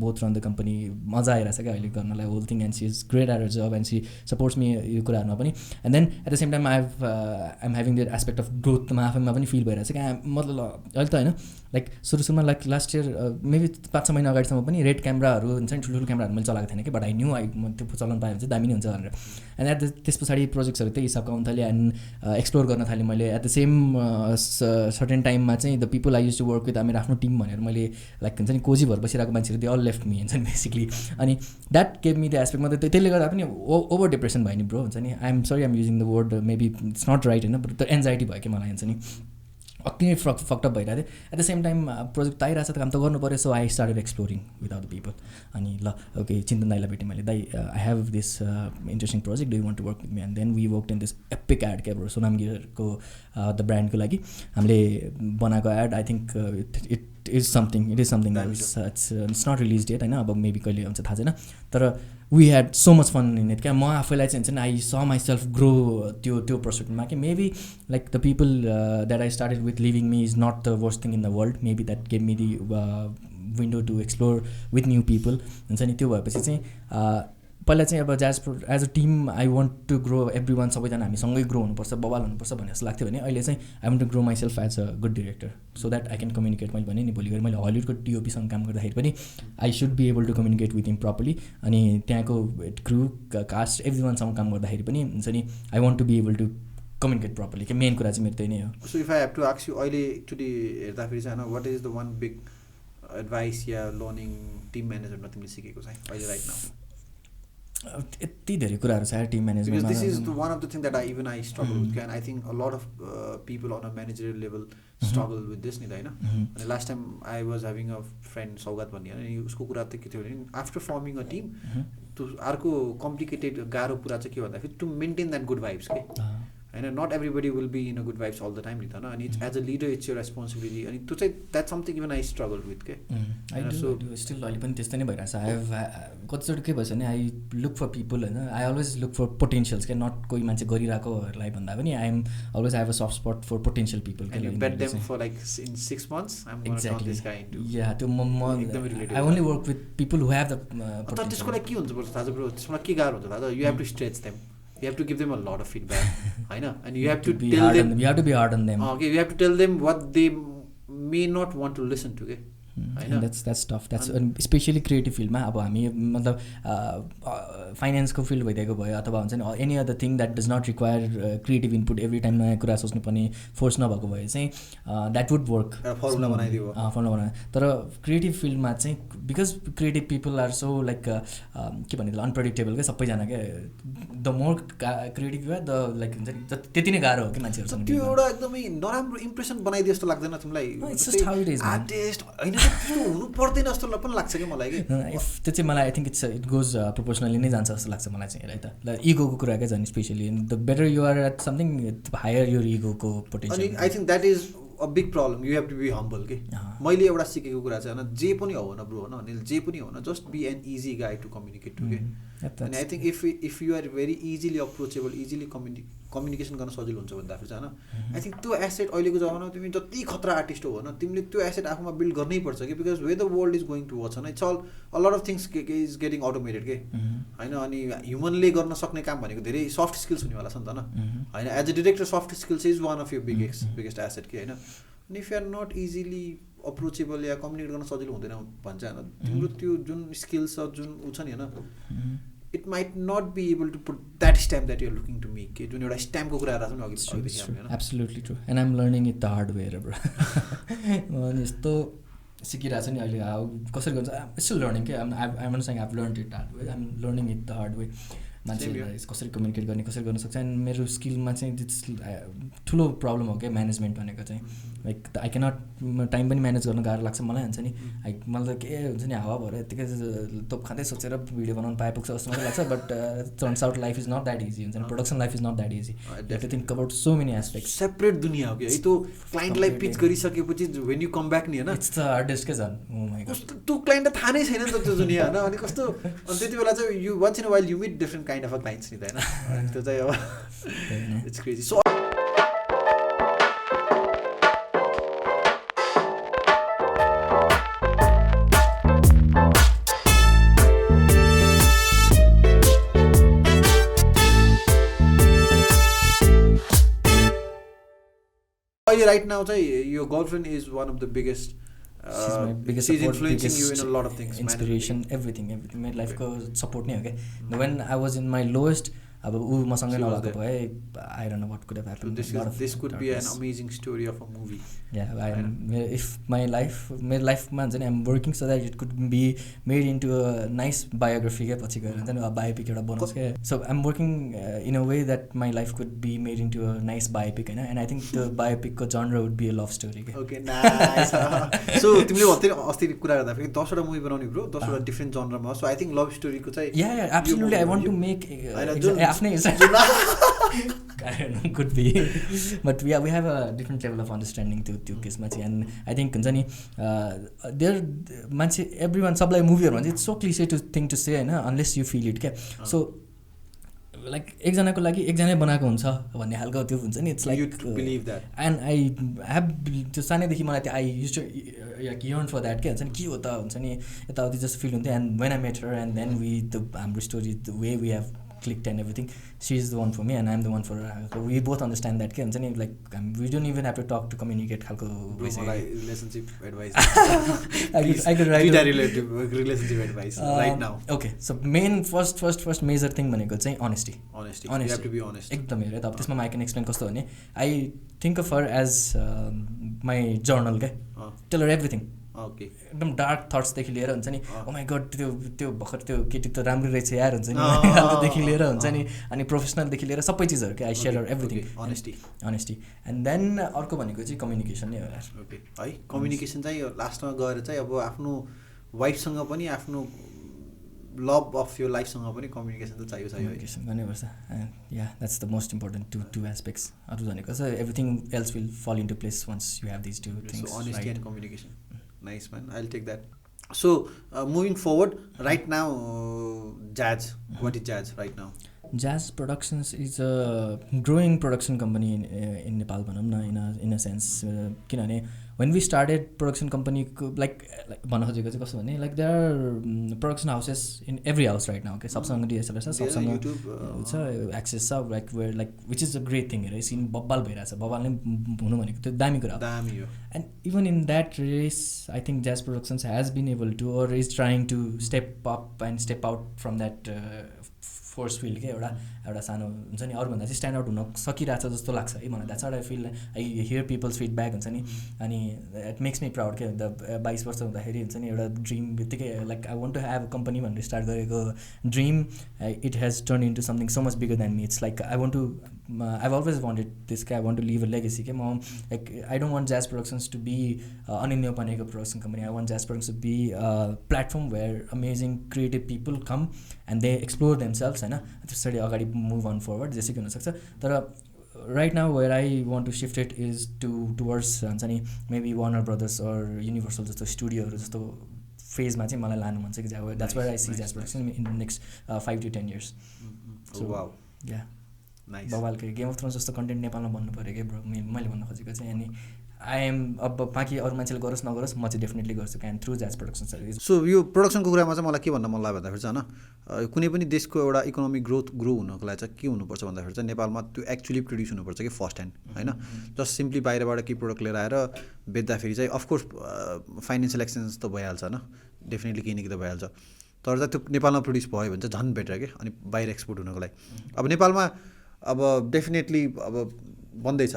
both run the company मजा आइरहेछ क्या अहिले गर्नलाई whole thing and she is great at her job and she supports me यो कुराहरूमा पनि and then at the same time I'm having that aspect of ग्रोथमा आफैमा पनि फिल भइरहेछ क्या मतलब अहिले त होइन लाइक सुरुमा लाइक लास्ट इयर मेबी 5-6 महिना अगाडिसम्म पनि रेड क्यामराहरू हुन्छ नि ठुल्ठुलो क्यामराहरू मैले चलाएको थिएन कि बट आई न्यू म त्यो चलाउनु पाएँ भने चाहिँ दामी नै हुन्छ भनेर एन्ड एट त्यस पछाडि प्रोजेक्ट्सहरू त्यही हिसाबको आउनु थाल्यो एन्ड एक्सप्लोर गर्न थालेँ मैले एट द सेम सर्टेन टाइममा चाहिँ the people I use to work with मेरो आफ्नो टिम भनेर मैले लाइक हुन्छ नि कोजी भएर बसिरहेको मान्छेहरू दे अल लेफ्ट मी हुन्छ नि बेसिकली अनि द्याट गेभ मी द एस्पेक्टमा त त्यसले गर्दा पनि ओभर डिप्रेसन भयो नि ब्रो हुन्छ नि I'm sorry I'm using the word maybe it's not right होइन बट एन्जाइटी भयो कि मलाई हुन्छ नि अति नै फक्टअप भइरहेको थियो at the same time project आइरहेको छ त काम त गर्नु पऱ्यो so I started exploring with other people अनि ल ओके चिन्तन दाइलाई भेटेँ मैले दाइ I have this interesting project do you want to work with me and then we work in this epic ad क्या ब्रो सोनाम गिरको द ब्रान्डको लागि हामीले बनाएको ad I think it is something it's not release date होइन अब maybe कहिले हुन्छ थाहा छैन तर we had so much fun in it क्या म आफैलाई चाहिँ हुन्छ नि आई स माइ सेल्फ ग्रो त्यो पर्सपेक्टमा कि maybe like the people that I started with living me is not the worst thing in the world maybe that gave me the window to explore with new people हुन्छ नि त्यो भएपछि चाहिँ पहिला चाहिँ अब as a team I want to grow every one सबैजना हामी सँगै ग्रो हुनुपर्छ बवाल हुनुपर्छ भन्ने जस्तो लाग्थ्यो भने अहिले चाहिँ I want to grow myself as a good director so that I can communicate मैले भने नि भोलि गएर मैले हलिउडको टिओपीसँग काम गर्दाखेरि पनि I should be able to communicate with him properly अनि त्यहाँको क्रु कास्ट एभ्री वानसँग काम गर्दाखेरि पनि हुन्छ नि I want to be able to communicate properly कि मेन कुरा चाहिँ मेरो त्यही नै हो so if I have to ask you अहिले एकचोटि हेर्दाखेरि चाहिँ होइन what is the one big advice या लर्निङ टिम म्यानेजरमा तिमीले सिकेको चाहिँ अहिले राइट नाउ यति धेरै कुराहरू छ टिम म्यानेजमेन्टमा this is one of the thing that I struggle with and I think a lot of people on a managerial level struggle with this नि त होइन अनि last time I was having a friend Saugat भन्ने होइन उसको कुरा त के थियो भने आफ्टर फर्मिङ अ टिम त्यो अर्को कम्प्लिकेटेड गाह्रो कुरा चाहिँ के भन्दाखेरि to maintain that good vibes के होइन not everybody will be in a good vibes all the time नि त अनि it's as a leader it's your responsibility अनि त्यो चाहिँ that something even I struggle with के सो स्टिल अहिले पनि त्यस्तै नै भइरहेछ आई हेभ कतिचोटि के भएछ भने आई लुक फर पिपल होइन I always look for potentials क्या नट कोही मान्छे गरिरहेकोहरूलाई भन्दा पनि I am always I have a soft spot for potential people या त्यो म I only work with people who have the त्यसको लागि के हुन्छ थाहा छ ब्रो त्यसमा के गाह्रो हुन्छ थाहा छ you have to stretch them you have to give them a lot of feedback होइन and you have to tell them you have to be hard on them okay you have to tell them what they may not want to listen to होइन that's tough that's specially creative फिल्डमा अब हामी मतलब फाइनेन्सको field भइदिएको भयो अथवा हुन्छ नि any other thing that does not require creative input every time नयाँ कुरा सोच्नुपर्ने फोर्स नभएको भए चाहिँ द्याट वुड वर्क फर्मुला बनायो तर क्रिएटिभ फिल्डमा चाहिँ because creative people are so like के भन्ने अनप्रेडिक्टेबल क्या सबैजना क्या the more creative the like हुन्छ नि त्यति नै गाह्रो हो कि मान्छेहरूसँग त्यो एउटा एकदमै नराम्रो इम्प्रेसन बनाइदियो जस्तो लाग्दैन तिमीलाई आर्टिस्ट होइन त्यो हुनु पर्दैन जस्तो पनि लाग्छ कि मलाई कि त्यो चाहिँ मलाई आई थिङ्क इट गोज प्रोपोर्सनली नै जान्छ जस्तो लाग्छ मलाई चाहिँ है त इगोको कुरा क्या झन् specially the better you are at something higher your इगोको पोटेन्सियल अनि I think that is a big problem you have to be humble के मैले एउटा सिकेको कुरा चाहिँ होइन जे पनि हो न ब्रो होइन जे पनि हो न just be an easy guy to communicate to के अनि I think if you are very easily approachable easily communication गर्न सजिलो हुन्छ भन्दाखेरि चाहिँ होइन आई थिङ्क त्यो एसेट अहिलेको जमानामा तिमी जति खतरा आर्टिस्ट हो होइन तिमीले त्यो एसेट आफूमा बिल्ड गर्नै पर्छ कि because way the world is going to watch होइन it's all lot of things is getting automated के होइन अनि ह्युमनले गर्न सक्ने काम भनेको धेरै सफ्ट स्किल्स हुनेवाला छ नि त न होइन as a director soft skills is one of your biggest asset के होइन अनि if you are not easily approachable या कम्युनिकेट गर्न सजिलो हुँदैन भन्छ होइन तिम्रो त्यो जुन स्किल्स छ जुन ऊ छ नि होइन it might not be able to put that stamp that you're looking to make जुन एउटा स्ट्याम्पको कुरा राख्छ नि अघि होइन absolutely true and I'm learning it the hard way bro अनि यस्तो सिकिरहेको छ नि अहिले कसरी गर्छ I'm still learning के I'm not saying I've learned it that way I'm learning it the hard way मान्छेलाई कसरी कम्युनिकेट गर्ने कसरी गर्न सक्छ एन्ड मेरो स्किलमा चाहिँ ठुलो प्रब्लम हो क्या म्यानेजमेन्ट भनेको चाहिँ लाइक आई क्यानट टाइम पनि म्यानेज गर्न गाह्रो लाग्छ मलाई हुन्छ नि मलाई त के हुन्छ नि हावा भएर यत्तिकै तोप खाँदै सोचेर भिडियो बनाउनु पाए पुग्छ जस्तो मात्रै लाग्छ but turns out life is not that easy हुन्छ नि production life is not that easy to think about so many aspects separate दुनिया हो कि त्यो क्लाइन्टलाई पिच गरिसकेपछि वेन यु कम ब्याक नि होइन इट्स द हार्डेस्ट के झन् कस्तो त्यो क्लाइन्टलाई थाहा नै छैन नि त त्यो दुनिया होइन अनि कस्तो अनि त्यति बेला चाहिँ you once in a while you meet different kind of clients नि त होइन त्यो चाहिँ अब it's crazy so right now your girlfriend is one of the biggest she's my biggest she's support, influencing biggest you in a lot of things inspiration everything my life ko support nahi ho ke when I was in my lowest अब ऊ मसँगै नभएको भए I don't know what could have happened this could be an amazing story of a movie if my life मेरो लाइफमा हुन्छ नि I'm working so that it could be made into a nice biography के पछि गएर हुन्छ नि biopic एउटा बनाउँछ के so I'm working in a way that my life could be made into a nice biopic होइन and I think the biopic को genre would be a love story के okay nice so तिमीले अस्ति कुरा गर्दा फेरि 10 वटा मुभी बनाउने ब्रो 10 वटा different जनरमा so I think love story को चाहिँ yeah absolutely I want to make आफ्नै I don't know, could be but we have a different level of understanding त्यो केसमा चाहिँ and I think हुन्छ नि there मान्छे everyone सबलाई मुभीहरू भन्छ it's so cliche to thing to say होइन unless you feel it क्या so लाइक एकजनाको लागि एकजनै बनाएको हुन्छ भन्ने खालको त्यो हुन्छ नि it's like and I have त्यो सानैदेखि मलाई त्यो I use to yearn for that के हुन्छ नि के हो त हुन्छ नि यताउति जस्तो फिल हुन्थ्यो and when I met her and then we the हाम्रो story the way we have clicked and everything she is the one for me and I'm the one for her so we both understand that हुन्छ नि like we don't even have to talk to communicate खालको relationship advice I could write relationship advice right now okay so main first major thing भनेको चाहिँ honesty you have to be honest एकदम हेरे त त्यसमा I can explain कस्तो भने I think of her as my journal के tell her everything एकदम डार्क थट्सदेखि लिएर हुन्छ नि ओ माई गड त्यो भर्खर त्यो केटी त राम्रो रहेछ यार हुन्छ नि देखि लिएर हुन्छ नि अनि प्रोफेसनलदेखि लिएर सबै चिजहरू के I share everything honesty and then अर्को भनेको चाहिँ कम्युनिकेसन नै हो यार है कम्युनिकेसन चाहिँ लास्टमा गएर चाहिँ अब आफ्नो वाइफसँग पनि आफ्नो लभ अफ यो लाइफसँग पनि कम्युनिकेसन त चाहियो कम्युनिकेसन गर्नुपर्छ या that's the most important two aspects अरू भनेको छ everything else will fall into place once you have these two things honesty and communication nice man I'll take that so moving forward right now Jazz what is Jazz right now Jazz Productions is a growing production company in Nepal भनौँ न in a sense किनभने when we started production company like भन्न खोजेको चाहिँ कस्तो भने like there are production houses in every house right now okay सबसँग DSLR छ सबसँग छ access छ like where like which is a great thing है सिन बब्बाल भइरहेछ बब्बाल नै हुनु भनेको त्यो दामी कुरा दामी हो and even in that race I think Jazz Productions has been able to or is trying to step up and step out from that force field के एउटा सानो हुन्छ नि अरूभन्दा चाहिँ स्ट्यान्ड आउट हुन सकिरहेछ जस्तो लाग्छ है मलाई that's I feel I hear people's feedback हुन्छ नि अनि इट मेक्स मी प्राउड के 22 वर्ष हुँदाखेरि हुन्छ नि एउटा ड्रिम बित्तिकै like I want to have a company भनेर स्टार्ट गरेको dream it has turn into something so much bigger than me it's like I want to I've always wanted this guy. I want to leave a legacy. Okay, mom. Like I don't want Jazz Productions to be Aneel Neupane production company. I want Jazz Productions to be a platform where amazing creative people come and they explore themselves. है ना? त्यसरी अगाडि move on forward. जैसे कि हुन सक्छ. तर right now where I want to shift it is towards हुन्छ नि maybe Warner Brothers or Universal जस्तो स्टुडियोहरू जस्तो फेजमा चाहिँ मलाई लानु मन छ कि that's where I see Jazz Productions in the next 5 to 10 years. So wow. Yeah. बवालको गेम अफ थ्रोन्स जस्तो कन्टेन्ट नेपालमा भन्नु पऱ्यो कि ब्रो मैले भन्न खोजेको चाहिँ अनि आई एम अब बाँकी अरू मान्छेले गरोस् नगरोस् म चाहिँ डेफिनेटली गर्छु can through jazz production service. So यो प्रोडक्सनको कुरामा चाहिँ मलाई के भन्न मन लाग्यो भन्दाखेरि चाहिँ होइन कुनै पनि देशको एउटा इकोनोमिक ग्रो हुनको लागि चाहिँ के हुनुपर्छ भन्दाखेरि चाहिँ नेपालमा त्यो एक्चुअली प्रड्युस हुनुपर्छ कि फर्स्ट ह्यान्ड होइन. जस्ट सिम्पली बाहिरबाट केही प्रोडक्ट लिएर आएर बेच्दाखेरि चाहिँ अफकोर्स फाइनेन्सियल एक्सपेन्स त भइहाल्छ होइन, डेफिनेटली केही न केही त भइहाल्छ. तर चाहिँ त्यो नेपालमा प्रड्युस भयो भने चाहिँ झन् बेटर के. अनि बाहिर एक्सपोर्ट हुनको लागि अब नेपालमा अब डेफिनेटली अब बन्दैछ,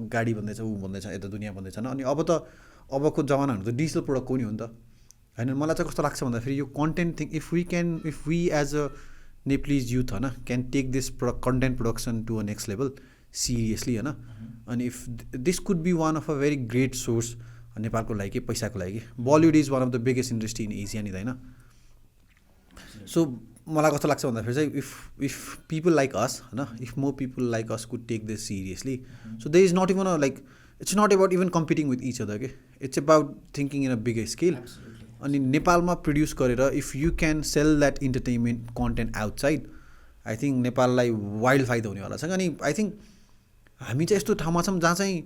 गाडी बन्दैछ, ऊ बन्दैछ, यता दुनियाँ बन्दैछ. अनि अब त अबको जमानाहरू त डिजिटल प्रोडक्टको नि हो नि त होइन. मलाई चाहिँ कस्तो लाग्छ भन्दाखेरि यो content thing if we as a Nepalese youth होइन can take this content production to a next level seriously होइन. अनि if this could be one of a very great source नेपालको लागि कि पैसाको लागि. Bollywood is one of the biggest industry in Asia नि त होइन. सो मलाई कस्तो लाग्छ भन्दाखेरि चाहिँ इफ पिपल लाइक अस होइन, if more people like us could take this seriously. So they is not even like it's not about even competing with each other के, it's about thinking in a bigger scale. अनि नेपालमा produce गरेर if you can sell that entertainment content outside, I think नेपाललाई wild फाइदा हुनेवाला छ. अनि I think हामी चाहिँ यस्तो ठाउँमा छौँ जहाँ चाहिँ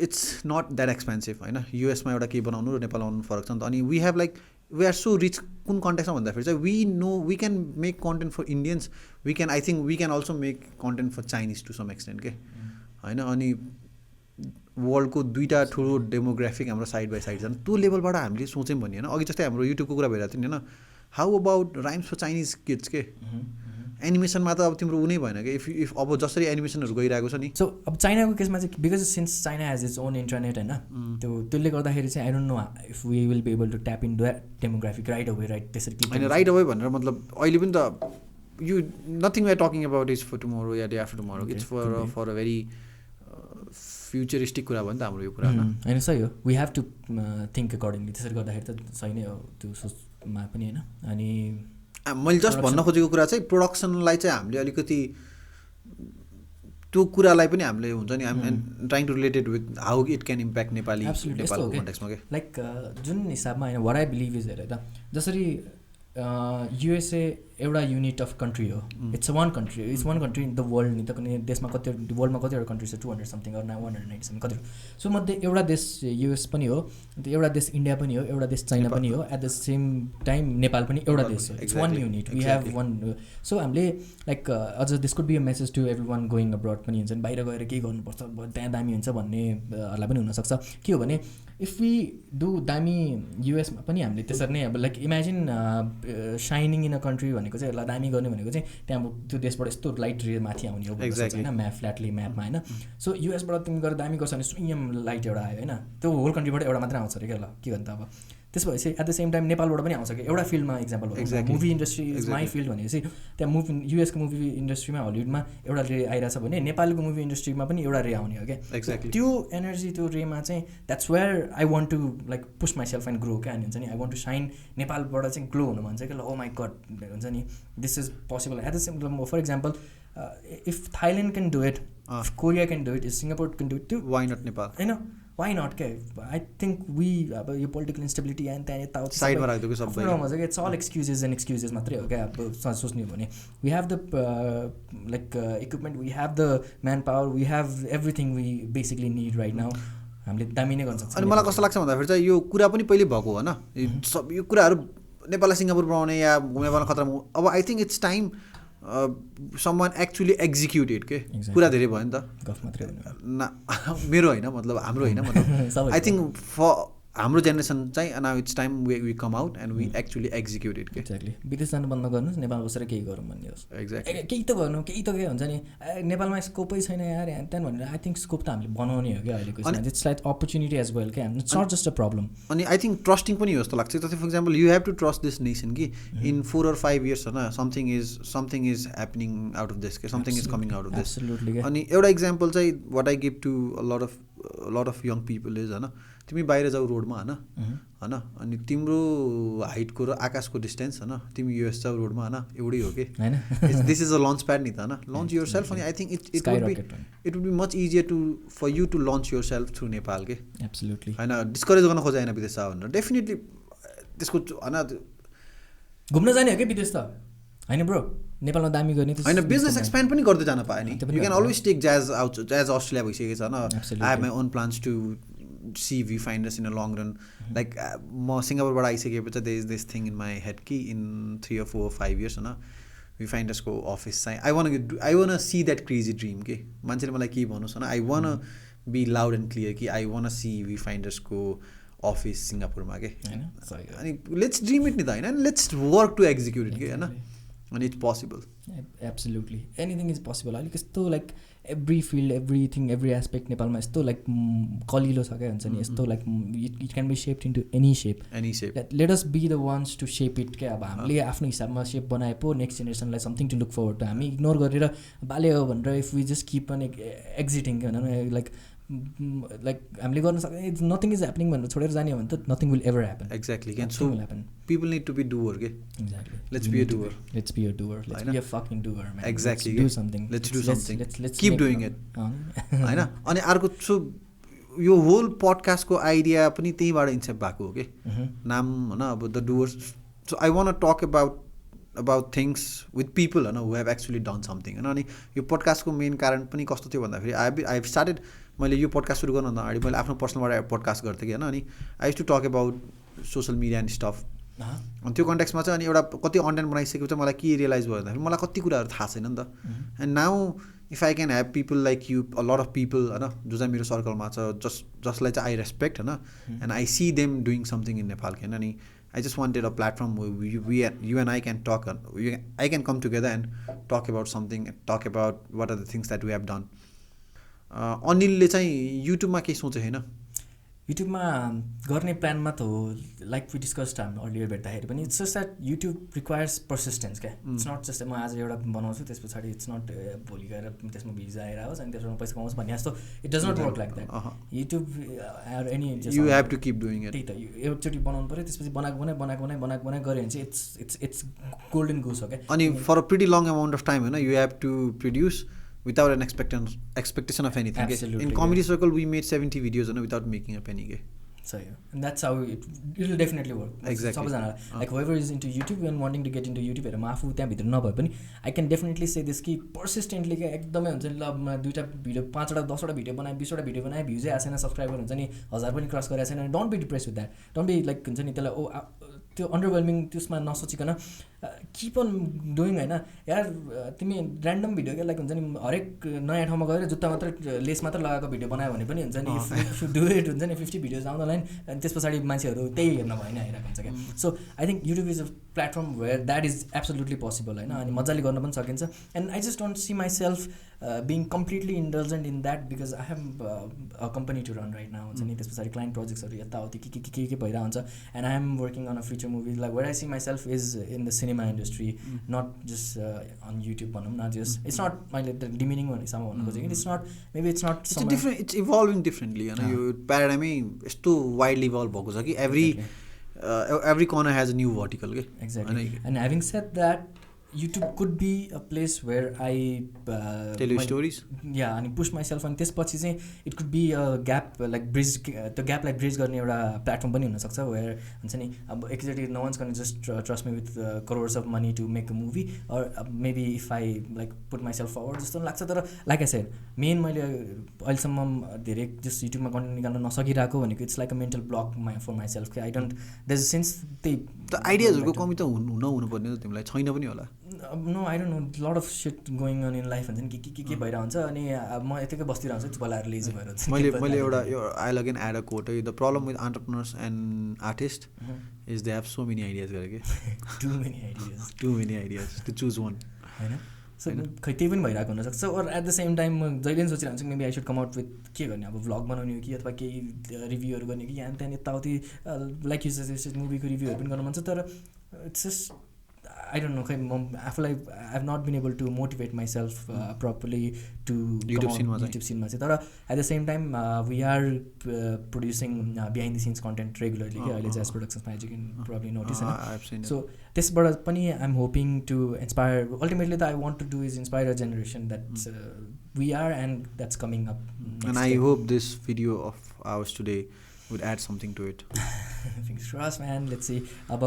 इट्स नट द्याट एक्सपेन्सिभ होइन. युएसमा एउटा केही बनाउनु र नेपालमा बनाउनु फरक छ नि त. अनि we have like we are so rich कुन कन्टेक्समा भन्दाखेरि चाहिँ we know we can make content for Indians, we can I think we can also make content for Chinese to some extent के होइन. अनि वर्ल्डको दुईवटा ठुलो डेमोग्राफिक हाम्रो साइड बाई साइड छन्. त्यो लेभलबाट हामीले सोच्यौँ भने होइन, अघि जस्तै हाम्रो युट्युबको कुरा भइरहेको थियो नि होइन, how about rhymes for Chinese kids के. एनिमेसनमा त अब तिम्रो उ नै भएन कि इफ अब जसरी एनिमेसनहरू गइरहेको छ नि. सो अब चाइनाको केसमा चाहिँ because since China has its own internet होइन, त्यसले गर्दाखेरि चाहिँ I don't know if we will be able to tap in that demographic right away right. त्यसरी होइन राइट अवे भनेर मतलब अहिले पनि त you nothing we are talking about is for tomorrow या day after tomorrow. It's for a very futuristic कुरा भयो नि त हाम्रो यो कुरा होइन. सही हो, we have to think accordingly. त्यसरी गर्दाखेरि त सही नै हो त्यो सोचमा पनि होइन. अनि मैले जस्ट भन्न खोजेको कुरा चाहिँ प्रोडक्सनलाई चाहिँ हामीले अलिकति त्यो कुरालाई पनि हामीले हुन्छ नि I'm trying to related with how it can impact नेपालको कन्टेक्समा के. लाइक जुन हिसाबमा होइन वाट आई बिलिभ इज हेर त जसरी युएसए एउटा युनिट अफ कन्ट्री हो, it's one country in the world नि त. कुनै देशमा कति वर्ल्डमा कतिवटा कन्ट्री छ 200 समथिङ अरू 190 कति. सो मध्ये एउटा देश युएस पनि हो, एउटा देश इन्डिया पनि हो, एउटा देश चाइना पनि हो, at the same time Nepal पनि एउटा देश हो. It's one unit, we have one. So हामीले लाइक अझ this could be a message to every one going abroad पनि हुन्छ नि, बाहिर गएर केही गर्नुपर्छ त्यहाँ दामी हुन्छ भन्नेहरूलाई पनि हुनसक्छ. के हो भने इफ वी डु दामी युएसमा पनि हामीले त्यसरी नै अब like imagine shining in a country भनेको चाहिँ यसलाई दामी गर्ने भनेको चाहिँ त्यहाँ त्यो देशबाट यस्तो लाइट रे माथि आउने हो होइन, म्याप फ्ल्याटली म्यापमा होइन. सो युएसबाट तिमी गएर दामी गर्छ भने स्वयं लाइट एउटा आयो होइन, त्यो होल कन्ट्रीबाट एउटा मात्रै आउँछ अरे क्या. ल के भन्दा अब त्यसपछि एट द सेम टाइम नेपालबाट पनि आउँछ कि एउटा फिल्डमा एक्जाम्पल हो movie industry is my field भनेपछि त्यहाँ मुभी युएसको मुभी इन्डस्ट्रीमा हलिउडमा एउटा रे आइरहेछ भने नेपालको मुभी इन्डस्ट्रीमा पनि एउटा रे आउने हो क्या. त्यो एनर्जी त्यो रेमा चाहिँ that's where I want to like push myself and grow क्या. हुन्छ नि आई वान्ट टु साइन नेपालबाट चाहिँ ग्लो हुनु भन्छ क्या. ल ओ माई गड हुन्छ नि this is possible. At the same time for example if Thailand can do it, if Korea can do it, if Singapore can do it, त्यो why not Nepal होइन. वाइ नट क्या. I think we अब यो political instability and त्यहाँ यताउता साइडमा राख्दिएको सबै ठाउँमा चाहिँ it's all excuses and excuses मात्रै हो क्या. अब सोच्ने हो भने we have the like equipment, we have the manpower, we have everything we basically need right now. हामीले दामी नै गर्न सक्छौँ. अनि मलाई कस्तो लाग्छ भन्दाखेरि चाहिँ यो कुरा पनि पहिले भएको होइन, यो कुराहरू नेपाललाई सिङ्गापुर बनाउने या नेपालमा खतरा. अब I think it's time someone actually executed के. कुरा धेरै भयो नि त, गफ मात्रै न मेरो होइन मतलब हाम्रो होइन मतलब आई थिङ्क फर हाम्रो जेनेरेसन चाहिँ now it's time we come out and we actually executed के. एक्ज्याक्टली. विदेश जानु बन्द गर्नुहोस्, नेपाल बसेर केही गरौँ भन्ने होस्. एक्ज्याक्टली. केही त गर्नु, केही त के हुन्छ नि नेपालमा स्कोपै छैन यार ह्यान त्यान भनेर. आई थिङ्क स्कोप त हामीले बनाउने हो क्या अहिलेको. It's like opportunity as well क्या. It's not just a problem. अनि आई थिङ्क ट्रस्टिङ पनि हो जस्तो लाग्छ. जस्तै for example you have to trust this nation कि इन 4 or 5 years होइन something is happening out of this के, something is coming out of this. अनि एउटा इक्जाम्पल चाहिँ what I give to lot of young people is होइन, तिमी बाहिर जाऊ रोडमा होइन अनि तिम्रो हाइटको र आकाशको डिस्टेन्स होइन, तिमी युएस जाऊ रोडमा होइन एउटै हो कि. This is a launch pad नि त होइन, लन्च युर सेल्फ. अनि I think it would be much easier for you to launch yourself through Nepal के. एब्सोल्युटली होइन, डिस्करेज गर्न खोजे होइन विदेश जाऊ भनेर. डेफिनेटली त्यसको होइन घुम्न जाने हो कि विदेश त हैन ब्रो नेपालमा दामी गर्ने त हैन बिजनेस एक्सप्यान्ड पनि गर्दै जान पाए नि you can always take jazz out jazz Australia भइसकेको छ न I have my own plans to see we Finders in a long run like म सिङ्गापुरबाट आइसकेपछि there is this thing in my head कि इन 3 or 4 or 5 years होइन we फाइन्डर्सको office चाहिँ I one see that crazy dream के मान्छेले मलाई के भन्नुहोस् होइन I want be loud and clear कि आई वान सी वी फाइन्डर्सको अफिस सिङ्गापुरमा के अनि लेट्स ड्रिम इट नि त होइन let's work to execute it के होइन अनि it's possible absolutely anything is possible अलिक यस्तो like every field everything every aspect नेपालमा यस्तो लाइक कलिलो छ क्या हुन्छ नि यस्तो like it can be shaped into any shape let us be the ones to shape it क्या अब हामीले आफ्नो हिसाबमा सेप बनाए पो नेक्स्ट जेनेरेसनलाई something to look forward to हामी इग्नोर गरेर बाले हो भनेर if we just keep on exiting के भनौँ न लाइक हामीले गर्न सक्ने नथिङ इज ह्यापनिङ भनेर छोडेर जाने हो भने त nothing will ever happen exactly can so people need to be doer okay exactly let's be a doer let's be a fucking doer man exactly let's do something let's keep doing it हैन अनि अर्को so यो whole पडकास्टको idea पनि त्यहीबाट इन्सेप्ट भएको हो के नाम हैन अब the doers so I want to talk about things with people who have actually done something अनि यो पडकास्टको मेन कारण पनि कस्तो थियो भन्दाखेरि आई हेभ स्टार्टेड मैले यो पडकास्ट सुरु गर्नुभन्दा अगाडि मैले आफ्नो पर्सनलबाट पडकास्ट गर्थेँ कि होइन अनि I use to talk about social media and stuff अनि त्यो कन्टेक्समा चाहिँ अनि एउटा कति कन्टेन्ट बनाइसकेको चाहिँ मलाई के रियलाइज भयो भन्दाखेरि मलाई कति कुराहरू थाहा छैन नि त and now if I can have people like you a lot of people होइन जो चाहिँ मेरो सर्कलमा छ जसलाई चाहिँ आई रेस्पेक्ट होइन and I see them doing something in Nepal होइन अनि I just wanted a platform where you and I can talk. I can come together and talk about something, talk about what are the things that we have done. अनिलले चाहिँ युट्युबमा केही सोचेको छैन युट्युबमा गर्ने प्लानमा त हो लाइक वी डिस्कस्ड हामी अर्लियर भेट्दाखेरि पनि it's just that YouTube requires persistence क्या इट्स नट जस्ट म आज एउटा बनाउँछु त्यस पछाडि इट्स नट भोलि गएर त्यसमा भ्युज आएर आओस् अनि त्यसमा पैसा कमाउँछ भन्ने जस्तो it does not work like that YouTube any you have to keep doing it त्यही त एकचोटि बनाउनु पऱ्यो त्यसपछि बनाएको बनाए गऱ्यो भने चाहिँ इट्स गोल्डन गोस हो क्या अनि for a pretty long amount of time होइन you have to produce without an expectation of anything. Absolutely, in comedy circle we made 70 videos without making a penny. So yeah, and that's how it will definitely work. Exactly. Like whoever is into YouTube and wanting to get into YouTube हेर म आफू त्यहाँ भित्र नभए पनि I can definitely say this कि persistently क्या एकदमै हुन्छ नि ल म 2टा भिडियो 5वटा 10वटा भिडियो बनाएँ 20वटा भिडियो बनाएँ भ्युजै आएको छैन सब्सक्राइबर हुन्छ नि 1000 पनि क्रस गरेको छैन don't be depress with that don't be like हुन्छ नि त्यसलाई त्यो अन्डरवेल्मिङ त्यसमा नसोचिकन किप अन डुइङ होइन यार तिमी ऱ्यान्डम भिडियो क्या लाइक हुन्छ नि हरेक नयाँ ठाउँमा गएर जुत्ता मात्र लेस मात्र लगाएको भिडियो बनायो भने पनि हुन्छ नि इफ यु डु इट हुन्छ नि 50 भिडियोज आउन लाइन अनि त्यस पछाडि मान्छेहरू त्यही हेर्न भएन आइरहेको हुन्छ क्या so I think YouTube is a platform where that is absolutely possible होइन अनि मजाले गर्न पनि सकिन्छ and I just don't see myself being completely indulgent in that because I have a company to run right now हुन्छ नि त्यस पछाडि क्लाइन्ट प्रोजेक्ट्सहरू यताउति के भइरहेको हुन्छ and I am working on a future movie like where I see myself is in the cinema industry not just on YouTube भनौँ न जस्ट इट्स नट मैले डिमिनिङ हिसाबमा भन्नु खोजेँ कि it's not maybe it's not different it's evolving differently होइन यो प्याराडाइमै यस्तो वाइडली इभल्भ भएको छ कि every corner has a new vertical के exactly and having said that YouTube could be a place where I tell you stories and push myself and त्यसपछि चाहिँ it could be a gap like bridge the gap like bridge गर्ने एउटा platform पनि हुन सक्छ where हुन्छ नि अब एकचोटि no one's gonna just trust me with crores of money to make a movie or maybe if I like put myself forward जस्तो लाग्छ तर like I said मेन मैले अहिलेसम्म धेरै जस्ट युट्युबमा कन्टेन्ट निकाल्न नसकिरहेको भनेको it's like a mental block for myself I don't there is sense त्यही त आइडियाजहरूको कमी त नहुनुपर्ने त तिमीलाई छैन पनि होला no I don't know lot of shit going on in life हुन्छ नि के भइरहेको हुन्छ अनि म यतिकै बस्दिरहेको हुन्छु बोलाएर लेजी भएर हुन्छ मैले एउटा I again add a quote the problem with entrepreneurs and artist is they have so many ideas गरे के too many ideas to choose one होइन सो खै त्यही पनि भइरहेको हुनसक्छ और एट द सेम टाइम म जहिले पनि सोचिरहन्छु maybe I should come out with के गर्ने अब भ्लग बनाउने हो कि अथवा केही रिभ्यूहरू गर्ने कि यहाँ त्यहाँ यताउति लाइक यु सजेस्टेड मुभीको रिभ्यूहरू पनि गर्न मन छ तर it's just I don't know खै म आफूलाई I have not been able to motivate myself properly to YouTube सिनमा चाहिँ तर at the same time we are producing behind the scenes content regularly कि अहिले ज्याज प्रोडक्सन्समा as you can probably notice होइन सो त्यसबाट पनि I am hoping to inspire ultimately त I want to do is inspire a generation that's we are and that's coming up and I hope this video of hours today would add something to it. Fingers crossed, man. Let's see. अब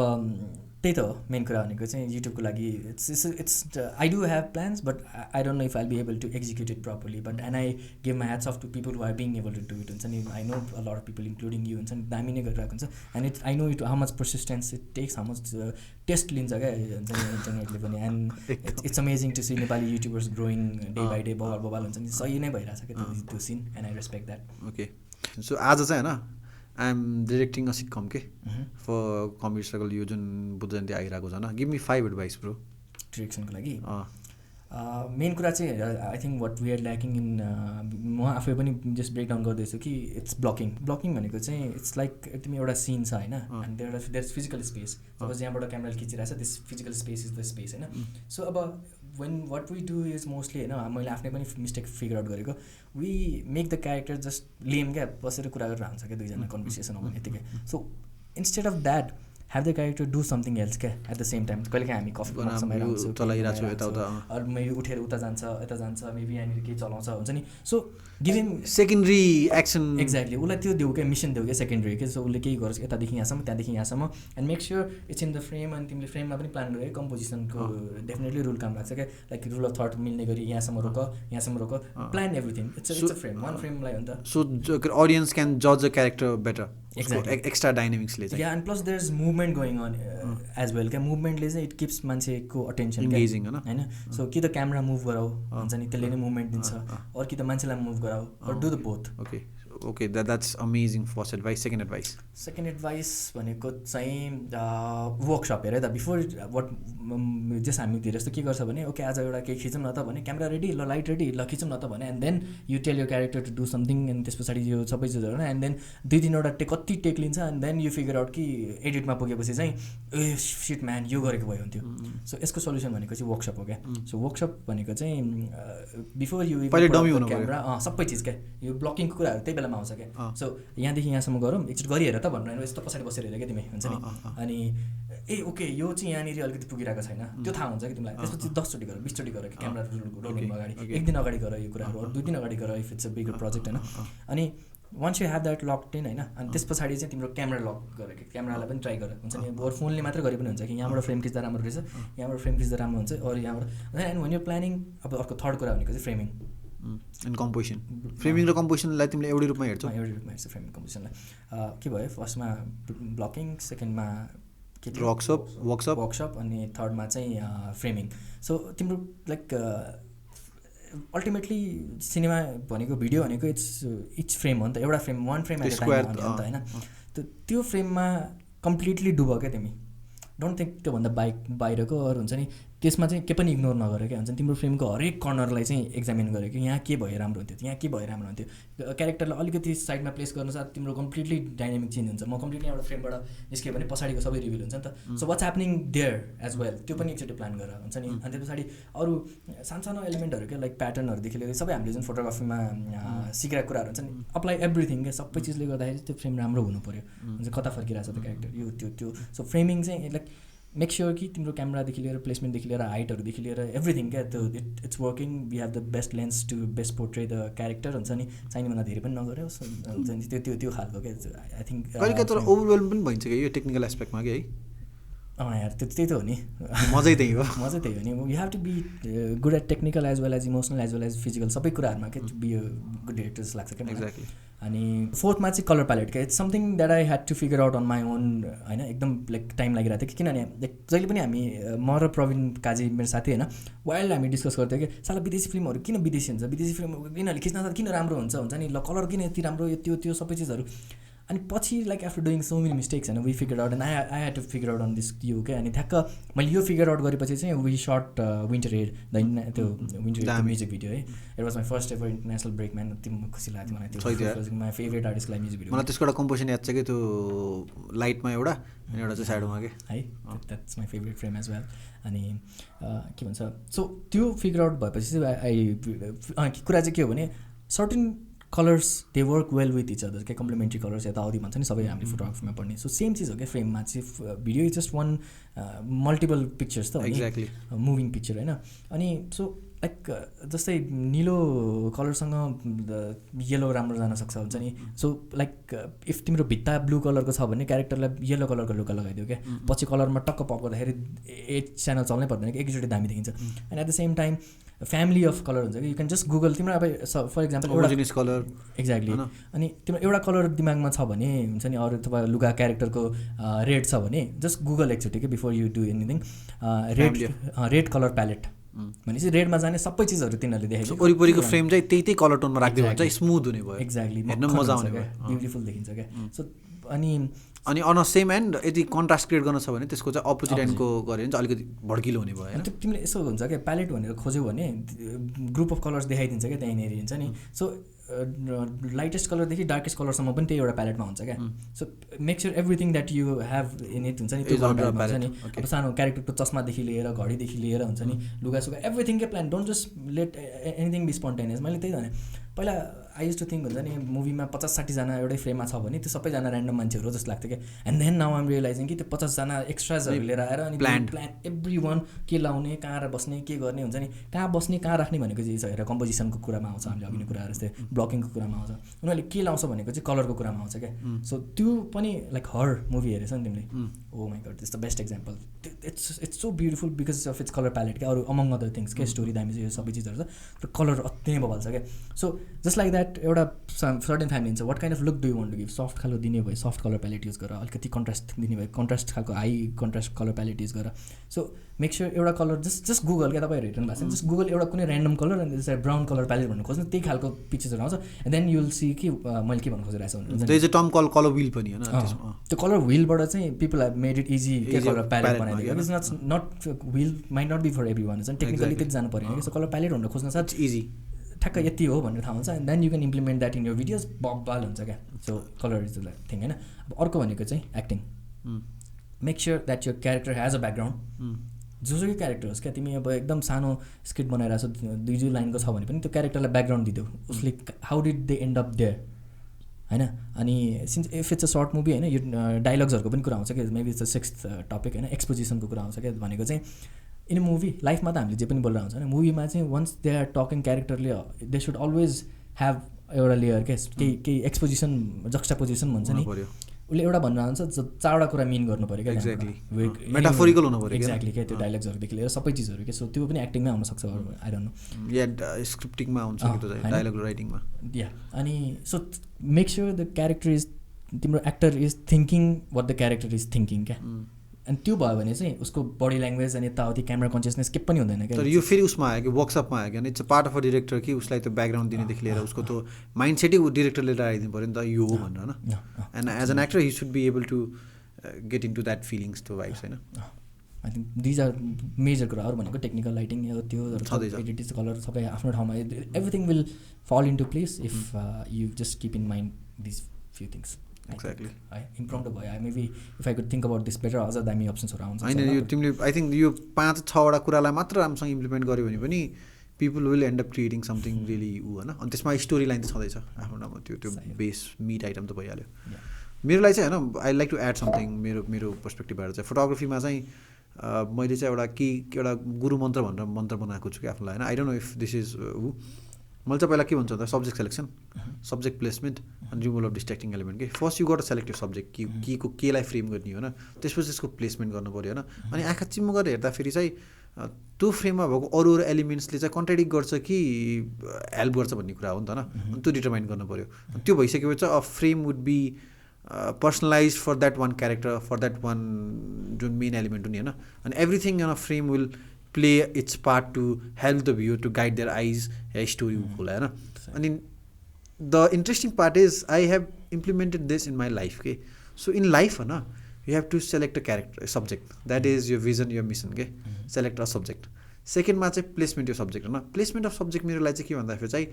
त्यही त हो main कुरा भनेको चाहिँ युट्युबको लागि it's I do have plans but I don't know if I be able to execute it properly but and I give my hats off to people who are being able to do it हुन्छ नि I know a lot of people including you हुन्छ नि दामी नै गरिरहेको हुन्छ and it's I know it how much persistence it takes how much test लिन्छ क्या हुन्छ नि इन्टरनेटले पनि and it's amazing to see Nepali youtubers growing day by day बवाल बवाल हुन्छ नि सही नै भइरहेछ क्या त्यो scene and I respect that okay so आज चाहिँ होइन I am directing a sitcom के फर कमेडी सर्कल यो जुन बुद्ध जयन्ती आइरहेको छ होइन गिभ मी 5 एडभाइस ब्रो डिरेक्सनको लागि मेन कुरा चाहिँ I think what we are lacking in म आफै पनि जस्ट ब्रेकडाउन गर्दैछु कि इट्स ब्लकिङ भनेको चाहिँ इट्स लाइक तिमी एउटा सिन छ होइन and there is physical space suppose यहाँबाट क्यामेराले खिचिरहेको छ this physical space is the space होइन सो अब when what we do is mostly होइन मैले आफ्नै पनि मिस्टेक फिगर आउट गरेको we make the character just lame क्या बसेर कुरा गरेर हुन्छ क्या दुईजना कन्भर्सेसन हो भने यतिकै so instead of that have the character do something else क्या at the same time कहिले हामी कफी बनाउन समय आउँछ अरू मैले उठेर उता जान्छ मेबी यहाँनिर केही चलाउँछ हुन्छ नि सो गिभ हिम सेकेन्डरी एक्सन एक्ज्याक्टली उसलाई त्यो देऊ क्या मिसन देऊ क्या सेकेन्डरी के सो उसले केही गरोस् यतादेखि यहाँसम्म त्यहाँदेखि यहाँसम्म and make sure it's in the frame अनि तिमीले फ्रेममा पनि प्लान गरे कम्पोजिसनको डेफिनेटली रुल काम लाग्छ क्या लाइक रुल अफ थर्ड मिल्ने गरी यहाँसम्म रोक plan everything it's a frame one फ्रेमलाई हो नि त सो अडियन्स क्यान जज द क्यारेक्टर बेटर एक्स्ट्रा डाइनामिक्सले चाहिँ and plus there is movement going on as well क्या मुभमेन्टले चाहिँ इट किप्स मान्छेको अटेन्सन इन्गेजिङ होइन सो कि त क्यामेरा मुभ गराऊ हुन्छ नि त्यसले नै मुभमेन्ट दिन्छ अरू कि त मान्छेलाई मुभ गराऊ or do the both okay that's amazing first advice second advice भनेको चाहिँ वर्कसप हेर त बिफोर वाट जस्ट हामीतिर जस्तो के गर्छ भने ओके आज एउटा केही खिचौँ न त भने क्यामेरा रेडी ल लाइट रेडी ल खिचौँ न त भने and then you tell your character to do something and त्यस पछाडि यो सबै चिजहरू एन्ड देन 2-3वटा कति टेक लिन्छ and then you figure out कि एडिटमा पुगेपछि चाहिँ ए सिट म्यान यो गरेको भयो हुन्थ्यो सो यसको सल्युसन भनेको चाहिँ वर्कसप हो क्या सो वर्कसप भनेको चाहिँ बिफोर यु क्यामेरा सबै चिज क्या यो ब्लकिङको कुराहरू त्यही बेलामा आउँछ क्या सो यहाँदेखि यहाँसम्म गरौँ एकचोटि गरिहेर त भन्नु यस्तो पछाडि बसेर हेर क्या तिमी हुन्छ नि अनि ए ओके यो चाहिँ यहाँनिर अलिकति पुगिरहेको छैन त्यो थाहा हुन्छ कि तिमीलाई त्यसपछि 10चोटि गर 20चोटि गर कि क्यामेरा रोलिङ अगाडि एक दिन अगाडि गर यो कुराहरू 2 दिन अगाडि गर if it's a bigger project होइन अनि once you have that locked in होइन अनि त्यस पछाडि चाहिँ तिम्रो क्यामेरा लक गर कि क्यामेरालाई पनि ट्राई गर हुन्छ नि बरु फोनले मात्र गरे पनि हुन्छ कि यहाँबाट फ्रेम खिच्दा राम्रो रहेछ यहाँबाट फ्रेम खिच्दा राम्रो हुन्छ अरू यहाँबाट एन्ड वेन यु प्लानिङ अब अर्को थर्ड कुरा भनेको चाहिँ फ्रेमिङ एन्ड कम्पोजिसन फ्रेमिङ र कम्पोजिसनलाई तिमीले एउटै रूपमा हेर्छौ हेर्छ फ्रेमिङ कम्पोजिसनलाई के भयो फर्स्टमा ब्लकिङ सेकेन्डमा के वर्कसप अनि थर्डमा चाहिँ फ्रेमिङ सो तिम्रो लाइक अल्टिमेटली सिनेमा भनेको भिडियो भनेको इट्स फ्रेम हो नि त एउटा frame one frame at a time हो नि त होइन त्यो फ्रेममा कम्प्लिटली डुब क्या तिमी डोन्ट थिङ्क त्योभन्दा बाहिरको अरू हुन्छ नि त्यसमा चाहिँ के पनि इग्नोर नगर क्या हुन्छ तिम्रो फ्रेमको हरेक कर्नरलाई चाहिँ एक्जामिन गऱ्यो कि यहाँ के भए राम्रो हुन्थ्यो यहाँ के भए राम्रो हुन्थ्यो क्यारेक्टरलाई अलिकति साइडमा प्लेस गर्नु साथ तिम्रो कम्प्लिटली डाइनामिक चेन्ज हुन्छ म कम्प्लिटली एउटा फ्रेमबाट निस्क्यो भने पछाडिको सबै रिभिल हुन्छ नि त so what's happening there as well त्यो पनि एकचोटि प्लान गर हुन्छ नि अनि त्यस पछाडि अरू सानो एलिमेन्टहरू क्या लाइक प्याटर्नहरूदेखि लिएर सबै हामीले जुन फोटोग्राफीमा सिकेका कुराहरू हुन्छ नि अप्लाई एभ्रिथिङ क्या सबै चिजले गर्दाखेरि त्यो फ्रेम राम्रो हुनु पऱ्यो हुन्छ कता फर्किरहेको छ त्यो क्यारेक्टर यो त्यो सो फ्रेमिङ चाहिँ लाइक मेक स्योर कि तिम्रो क्यामेरादेखि लिएर प्लेसमेन्टदेखि लिएर हाइटहरूदेखि लिएर एभ्रिथिङ क्या त्यो it's working we have the best lens to best portray the character हुन्छ नि चाहिनेभन्दा धेरै पनि नगर्यो हुन्छ नि त्यो खालको क्या आई थिङ्क कहिले तर ओभरवेल्म पनि भइन्छ कि यो टेक्निकल एस्पेक्टमा कि है यार त्यही त हो नि मजै त्यही हो नि you have to be good at technical as well as emotional as well as physical सबै कुराहरूमा क्या बी गुड डिरेक्टर जस्तो लाग्छ क्या एक्ज्याक्टली अनि फोर्थमा चाहिँ कलर प्यालेट क्या it's something that I had to figure out on my own होइन एकदम लाइक टाइम लागिरहेको थियो किनभने लाइक जहिले पनि हामी म र प्रवीण काजी मेरो साथी होइन वाइल्ड हामी डिस्कस गर्थ्यौँ कि साला विदेशी फिल्महरू किन विदेशी हुन्छ विदेशी फिल्म किनभने खिच्न किन राम्रो हुन्छ नि ल कलर किन यति राम्रो त्यो सबै चिजहरू अनि पछि like after doing so many mistakes होइन we figure out and I had to figure out on this यो क्या अनि ठ्याक्क मैले यो फिगर आउट गरेपछि चाहिँ वी सर्ट विन्टर हेड त्यो विन्टर म्युजिक भिडियो है it was my first ever international break man अति खुसी लाग्थ्यो मलाई त्यो माई फेभरेट आर्टिस्टको लागि म्युजिक भिडियो मलाई त्यसको एउटा कम्पोजिसन याद छ कि त्यो लाइटमा एउटा अनि एउटा चाहिँ साइडमा के है that's my favourite frame as well अनि के भन्छ सो त्यो फिगर आउट भएपछि चाहिँ कुरा चाहिँ के हो भने certain colours they work well with each other क्या कम्प्लिमेन्ट्री कलर्स यताउति भन्छ नि सबै हामीले फोटोग्राफीमा पढ्ने सो सेम चिज हो क्या फ्रेममा चाहिँ video is just one multiple pictures त एक्ज्याक्टली मुभिङ पिक्चर होइन अनि सो लाइक जस्तै निलो कलरसँग येलो राम्रो जान सक्छ हुन्छ नि. सो लाइक इफ तिम्रो भित्ता ब्लू कलरको छ भने क्यारेक्टरलाई येलो कलरको लुगा लगाइदियो क्या, पछि कलरमा टक्क पप गर्दाखेरि 8 च्यानल चल्नै पर्दैन कि, एकैचोटि दामी देखिन्छ. And at the same time family of colour हुन्छ कि, यु क्यान जस्ट गुगल. तिम्रो अब फर इक्जाम्पल एउटा कलर एक्ज्याक्टली, अनि तिम्रो एउटा कलर दिमागमा छ भने हुन्छ नि, अरू तपाईँ लुगा क्यारेक्टरको रेड छ भने जस्ट गुगल एकचोटि कि before you do anything. Red colour palette भनेपछि रेडमा जाने सबै चिजहरू तिनीहरूले देखेको, वरिपरिको फ्रेम चाहिँ त्यही कलर टोनमा राख्दियो भने चाहिँ स्मुथ हुने भयो. एक्ज्याक्टली, हेर्न मजा आउने भयो, ब्युटिफुल देखिन्छ क्या. सो अनि अन सेम एन्ड यदि कन्ट्रास्ट क्रिएट गर्न छ भने त्यसको चाहिँ अपोजिट एन्डको गऱ्यो भने चाहिँ अलिकति भड्किलो हुने भयो. तिमीले यसो हुन्छ क्या, प्यालेट भनेर खोज्यौ भने ग्रुप अफ कलर्स देखाइदिन्छ क्या त्यहीँनिर हुन्छ नि. सो लाइटेस्ट कलरदेखि डार्केस्ट कलरसम्म पनि त्यही एउटा प्यालेटमा हुन्छ क्या. So make sure everything that you have in it हुन्छ नि, त्यो हुन्छ नि. अब सानो क्यारेक्टरको चस्मादेखि लिएर घडीदेखि लिएर हुन्छ नि, लुगासुगा एभ्रिथिङकै plan. Don't just let anything be spontaneous. मैले त्यही भने पहिला आई युज टु थिङ्क हुन्छ नि, मुभीमा 50-60जना एउटै फ्रेममा छ भने त्यो सबैजना ऱ्यान्डम मान्छेहरू जस्तो लाग्थ्यो क्या. And then now am realizing कि त्यो 50जना एक्स्ट्राजहरू लिएर आएर अनि प्लान एभ्री वान के लाउने, कहाँ बस्ने, के गर्ने हुन्छ नि, कहाँ बस्ने कहाँ राख्ने भनेको चिज हेरेर कम्पोजिसनको कुरामा आउँछ. हामीले अघिको कुराहरू जस्तै ब्लकिङको कुरामा आउँछ, उनीहरूले के लाउँछ भनेको चाहिँ कलरको कुरामा आउँछ क्या. सो त्यो पनि लाइक हर मुभी हेरेछ नि तिमीले, oh my god, this the best example. It's so beautiful because of its colour palette क्या. अरू अमङ अदर थिङ्स के स्टोरी दामी चाहिँ यो सबै चिजहरू छ, तर कलर अति नै बबाल्छ क्या. सो जस्ट लाइक द्याट एउटा सर्टेन फ्यामिली हुन्छ, what kind of look do you want to give. Soft खालको दिने भयो सफ्ट कलर प्यालेट युज गर, अलिकति कन्ट्रास्ट दिने भयो कन्ट्रास्ट खालको high contrast colour palette use गर. सो मेक स्योर एउटा कलर जस्ट गुगल क्या, तपाईँहरू हेर्नु भएको छ जस्ट गुगल एउटा कुनै ऱ्यान्डम कलर अनि त्यसलाई ब्राउन कलर प्यालेट भन्नु खोज्नु, त्यही खालको पिक्चर्सहरू आउँछ. And then you will see कि मैले के भन्नु खोजिरहेको छु. कलर व्हिल पनि होइन, त्यो कलर व्हिलबाट चाहिँ people have made it easy के कलर प्यालेट बनाइदिएको. It's not wheel might not be for every one. Technically त्यति जानु पऱ्यो. सो कलर प्यालेट भनेर खोज्न साथ इजी, ठ्याक्क यति हो भनेर थाहा हुन्छ. And then you can implement that in your videos, बबाल हुन्छ क्या. So colour is the thing होइन. अब अर्को भनेको चाहिँ acting. Make sure that your character has a background. जोसुकै क्यारेक्टर होस् क्या, तिमी अब एकदम सानो स्क्रिप्ट बनाइरहेको छ 2 लाइनको छ भने पनि त्यो क्यारेक्टरलाई ब्याकग्राउन्ड दिदेऊ. उसले how did they end up there होइन. अनि since if it's a short movie होइन, यो डायलग्सहरूको पनि कुरा आउँछ क्या. Maybe it's a 6th topic होइन, एक्सपोजिसनको कुरा आउँछ क्या. भनेको चाहिँ इन मुभी लाइफमा त हामीले जे पनि बोलेर हुन्छ होइन, मुभीमा चाहिँ वन्स दे आर टकिङ क्यारेक्टरले दे सुड अलवेज ह्याभ एउटा लेयर क्या, केही एक्सपोजिसन जक्स्टापोजिसन भन्छ नि. उसले एउटा भनेर आउँछ 4वटा कुरा मिन गर्नु पऱ्यो क्या. एक्ज्याक्टली, मेटाफोरिकल हुनु पऱ्यो. एक्ज्याक्टली क्या, त्यो डायलग्सहरूदेखि लिएर सबै चिजहरू क्या. सो त्यो पनि एक्टिङमै आउनसक्छ. आई डोन्ट नो, या स्क्रिप्टिङमा हुन्छ कि त्यो डायलग राइटिङमा. या अनि so make sure the character is, तिम्रो actor is thinking what the character is thinking क्या. अनि त्यो भयो भने चाहिँ उसको बडी ल्याङ्ग्वेज अनि यताउति क्यामेरा कन्सियसनेस के पनि हुँदैन क्या. तर यो फेरि उसमा आयो कि वर्कसपमा आयो कि, it's a part of a director कि उसलाई त्यो ब्याकग्राउन्ड दिनेदेखि लिएर उसको त्यो माइन्ड सेटै डिरेक्टरले लगाइदिनु पऱ्यो नि त, यो हो भनेर होइन. And as an actor he should be able to get in to that feelings, त्यो भाइब्स होइन. I think these are major कुराहरू भनेको टेक्निकल लाइटिङ त्यो एडिटिङ कलर सबै आफ्नो ठाउँमा, everything will fall into place if you just keep in mind these few things. Exactly है impromptu भयो. Maybe if I could think about this better अझ दामी अप्सन्सहरू आउँछ होइन. यो तिमीले आई थिङ्क यो 5-6वटा कुरालाई मात्र राम्रोसँग इम्प्लिमेन्ट गर्यो भने पनि people will and up creating something really होइन. अनि त्यसमा स्टोरी लाइन त छँदैछ आफ्नो ठाउँमा, त्यो बेस मिट आइटम त भइहाल्यो. मेरो लागि चाहिँ होइन, I like to add something. मेरो पर्सपेक्टिभबाट चाहिँ फोटोग्राफीमा चाहिँ मैले चाहिँ एउटा गुरु मन्त्र भनेर मन्त्र बनाएको छु कि आफूलाई होइन. I don't know if this is मैले चाहिँ पहिला के भन्छ भन्दा सब्जेक्ट सेलेक्सन, सब्जेक्ट प्लेसमेन्ट अनि रिमुभल अफ डिस्ट्र्याक्टिङ एलिमेन्ट कि. फर्स्ट यु गट सेलेक्ट यो सब्जेक्ट केको केलाई फ्रेम गर्ने होइन, त्यसपछि त्यसको प्लेसमेन्ट गर्नु पऱ्यो होइन. अनि आँखा चिम्म गरेर हेर्दाखेरि चाहिँ त्यो फ्रेममा भएको अरू एलिमेन्ट्सले चाहिँ कन्ट्राडिक्ट गर्छ कि हेल्प गर्छ भन्ने कुरा हो नि त होइन. त्यो डिटरमाइन गर्नु पऱ्यो. त्यो भइसकेपछि चाहिँ a frame would be personalize for that one character, for that one जुन मेन एलिमेन्ट हो नि होइन. अनि एभ्रिथिङ इन अ फ्रेम विल play its part to help the viewer to guide their eyes yeah story होला होइन. अनि the interesting part is I have implemented this in my life okay. So in life होइन, you have to select a character, a subject, that is your vision, your mission okay. Select a subject. सेकेन्डमा चाहिँ placement यो subject होइन. Placement of subject मेरो लागि चाहिँ के भन्दाखेरि चाहिँ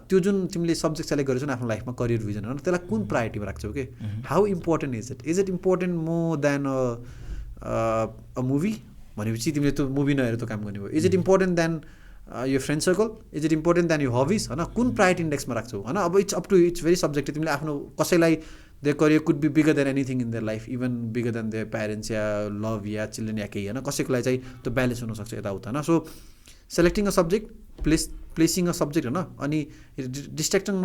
त्यो जुन तिमीले सब्जेक्ट सेलेक्ट गरेछौ नि आफ्नो लाइफमा करियर भिजन होइन, त्यसलाई कुन प्रायोरिटीमा राख्छौ कि. How important is it important more than a movie भनेपछि तिमीले त्यो मुभी नहेरेर त्यो काम गर्ने भयो. इज इट इम्पोर्टेन्ट देन यो friend circle, is it important then यो हबिज होइन. कुन प्रायोरिटी इन्डेक्समा राख्छौ होइन. अब it's up to it's very subjective. तिमीले आफ्नो कसैलाई their career could be bigger than anything in their life, even bigger than their parents या लभ या चिल्ड्रेन या केही होइन. कसैको लागि चाहिँ त्यो ब्यालेन्स हुनसक्छ यताउता होइन. So selecting a subject placing a subject होइन अनि distraction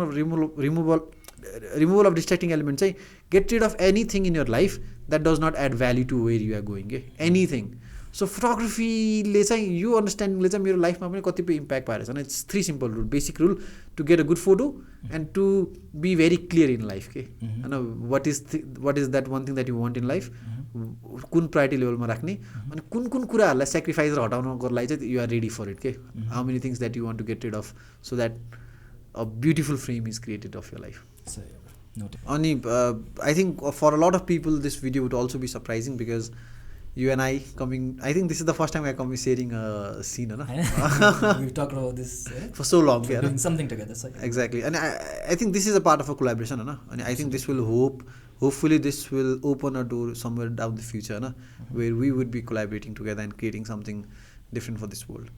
removal of distracting element चाहिँ get rid of anything in your life that does not add value to where you are going के एनिथिङ सो फोटोग्राफीले चाहिँ यो अन्डरस्ट्यान्डिङले चाहिँ मेरो लाइफमा पनि कतिपय इम्प्याक्ट पारेको छ it's 3 simple rule basic rule to get a good photo and to be very clear in life के होइन what is that one thing that you want in life कुन प्रायोरिटी लेभलमा राख्ने अनि कुन कुराहरूलाई सेक्रिफाइस र हटाउनको लागि चाहिँ you are ready for it के how many things that you want to get rid of so that a beautiful frame is created of your life अनि I think for a lot of people this video would also be surprising because you and I coming, I think this is the first time I come sharing a scene, we talked about this for so long, doing something together. So. Exactly, and I think this is a part of a collaboration, and I think this will hopefully this will open a door somewhere down the future, where we would be collaborating together and creating something different for this world.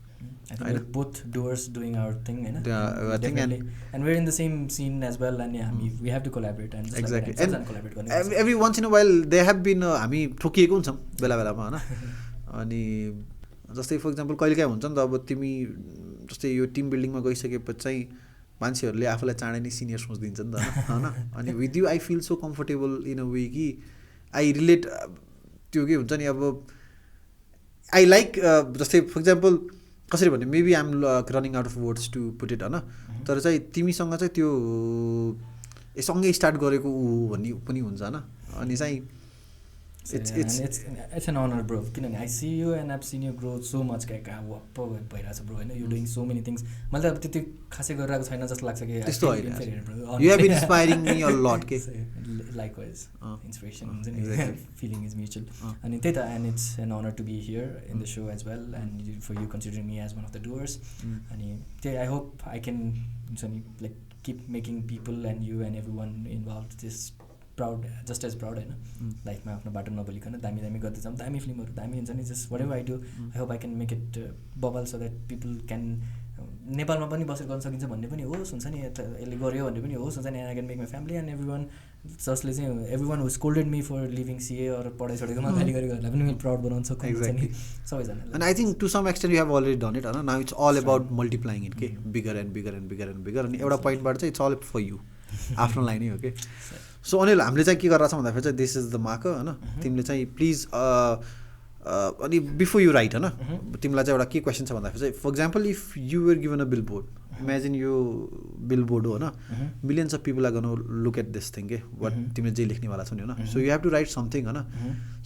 I think we're both doers doing our thing, I think and we're in the same scene as well, and we have to collaborate and just exactly like and collaborate every once in a while there have been हामी ठोकिएको हुन्छौँ बेला बेलामा होइन अनि जस्तै for example कहिले काहीँ हुन्छ नि त अब तिमी जस्तै यो टिम बिल्डिङमा गइसकेपछि चाहिँ मान्छेहरूले आफूलाई चाँडै नै सिनियर सोचिदिन्छ नि त होइन अनि with you I feel so comfortable in a way कि आई रिलेट त्यो के हुन्छ नि अब आई लाइक जस्तै फर इक्जाम्पल कसरी भन्ने maybe I am running out of words to put it होइन तर चाहिँ तिमीसँग चाहिँ त्यो सँगै स्टार्ट गरेको ऊ भन्ने पनि हुन्छ होइन अनि चाहिँ it's an honor bro किनभने I see you and I've seen you grow so much वाप्प भइरहेछ ब्रो होइन you're doing so many things मैले त त्यति खासै गरिरहेको छैन जस्तो लाग्छ कि त्यस्तो होइन you have been inspiring me a lot के likewise inspiration हुन्छ नि feeling is mutual अनि त्यही त and it's an honor to be here in the show as well and for you considering me as one of the doers अनि त्यही I hope I can हुन्छ नि like keep making people and you and everyone involved just proud just as proud होइन लाइफमा आफ्नो बाटो नबोलिकन दामी दामी गर्दै जाऊँ दामी फिल्महरू दामी हुन्छ नि just whatever I do I hope I can make it bubble so that people can नेपालमा पनि बसेर गर्न सकिन्छ भन्ने पनि होस् हुन्छ नि यसले गर्यो भन्ने पनि होस् हुन्छ नि I can make my family and every one जसले चाहिँ every one who scolded me for leaving CA or पढाइ छोडेकोमा गाली गरेकोहरूलाई पनि मैले प्राउड बनाउन सक्छु नि सबैजनालाई and I think to some extent you have already done it होइन now it's all about multiplying it के bigger and bigger and bigger and bigger अनि एउटा पोइन्टबाट चाहिँ इट्स अल फर यु आफ्नो लागि नै हो कि सो अनिल हामीले चाहिँ के गरिरहेको छ भन्दाखेरि चाहिँ दिस इज द मार्कर होइन तिमीले चाहिँ प्लिज अनि बिफोर यु राइट होइन तिमीलाई चाहिँ एउटा के क्वेसन छ भन्दाखेरि चाहिँ for example if you were given a billboard imagine यो बिल बोर्ड हो होइन millions of people are gonna look at this thing के वाट तिमीले जे लेख्नेवाला छौ नि होइन so you have to write something होइन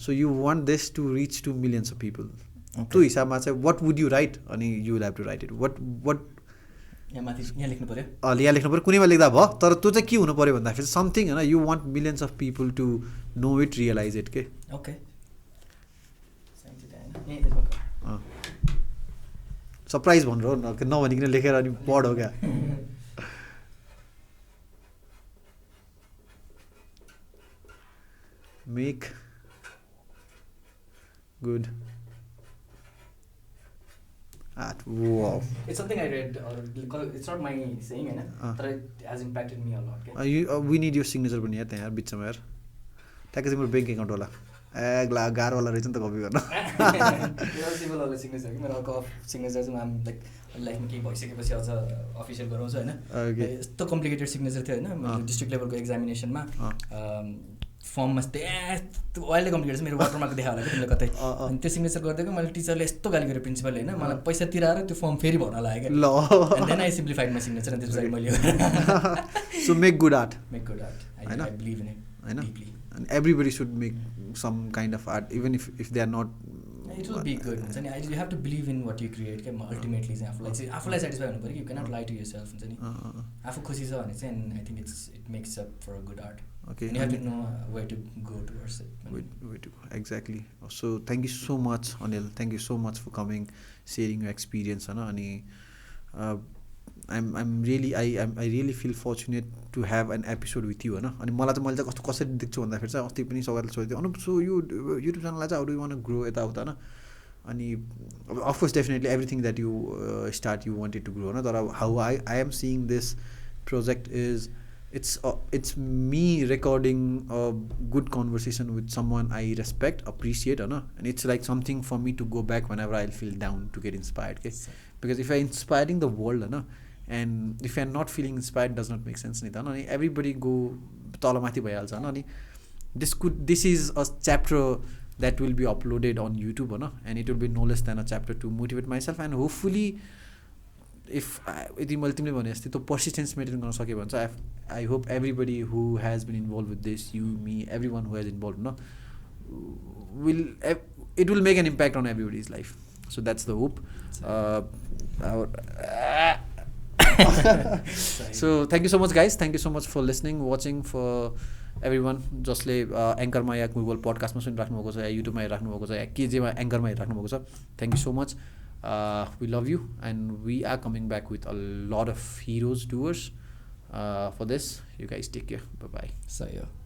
so you want this to reach to millions of people त्यो हिसाबमा चाहिँ वाट वुड यु राइट अनि you will have to write it what यहाँ लेख्नु पऱ्यो यहाँ लेख्नु पऱ्यो कुनैमा लेख्दा भयो तर त्यो चाहिँ के हुनु पऱ्यो भन्दाखेरि समथिङ होइन you want millions of people to know it realize it के ओके सरप्राइज भनेर हो नभनिकन लेखेर अनि पढ हो क्या make good wow. It's something I read, or it's not my saying, but it has impacted me a lot. We need your signature पनि यार त्यहाँ यार बिचमा यार ट्याक्कै तिम्रो ब्याङ्क एकाउन्ट होला ए गाह्रो होला रहेछ नि त कपी गर्न मेरो सिम्पल वाला सिग्नेचर मेरो अर्को सिग्नेचर चाहिँ हामी लाइक लाइफमा केही भइसकेपछि अझ अफिसियल गराउँछु होइन यस्तो कम्प्लिकेटेड सिग्नेचर थियो होइन डिस्ट्रिक्ट लेभलको एक्जामिनेसनमा फर्ममा अहिले कम्प्लिकेट छ मेरो वाटरमार्क देखायो होला कि तिमीले कतै अनि त्यो सिग्नेचर गरिदिएको मैले टिचरले यस्तो गाली गरेँ प्रिन्सिपलले होइन मलाई पैसा तिराएर त्यो फर्म फेरि भर्न लाग्यो क्या and then I simplified my signature and त्यसपछि मैले so make good art I believe in it होइन and everybody should make some kind of art even if they are not it will be good हुन्छ नि you have to believe in what you create के ultimately चाहिँ आफूलाई satisfy हुनु पर्यो कि you cannot lie to yourself हुन्छ नि आफू खुसी छ भने चाहिँ and I think it makes up for a good art okay and you have to know where to go towards it where to go exactly so thank you so much Aneel thank you so much for coming sharing your experience होइन अनि I'm really I really feel fortunate to have an episode with you होइन अनि मलाई चाहिँ मैले चाहिँ कस्तो कसरी देख्छु भन्दाखेरि चाहिँ अस्ति पनि सगरले सोधेको अनुप सो यो युट्युब च्यानललाई चाहिँ how do you want to grow यताउता होइन अनि of course definitely everything that you start you wanted to grow होइन तर how I am seeing this project is it's me recording a good conversation with someone I respect, appreciate, and it's like something for me to go back whenever I feel down to get inspired. Okay? Because if I'm inspiring the world, and if I'm not feeling inspired, does not make sense. Everybody go talamathi bhayalcha. This is a chapter that will be uploaded on YouTube, and it will be no less than a chapter to motivate myself, and hopefully if यदि मैले तिमीले भने जस्तै त्यो persistence maintain गर्न सक्यो भने चाहिँ I hope everybody who has been involved with this, you, me, everyone who has involved, it will make an impact on everybody's life. So that's the hope. So thank you so much, guys. Thank you so much for listening, watching. For everyone जसले एङ्करमा या Google पडकास्टमा सुनिराख्नु भएको छ या युट्युबमा हेरिराख्नु भएको छ या के जेमा एङ्करमा हेरिराख्नु भएको छ, thank you so much. We love you, and we are coming back with a lot of heroes, doers for this. You guys take care. Bye bye. So yeah.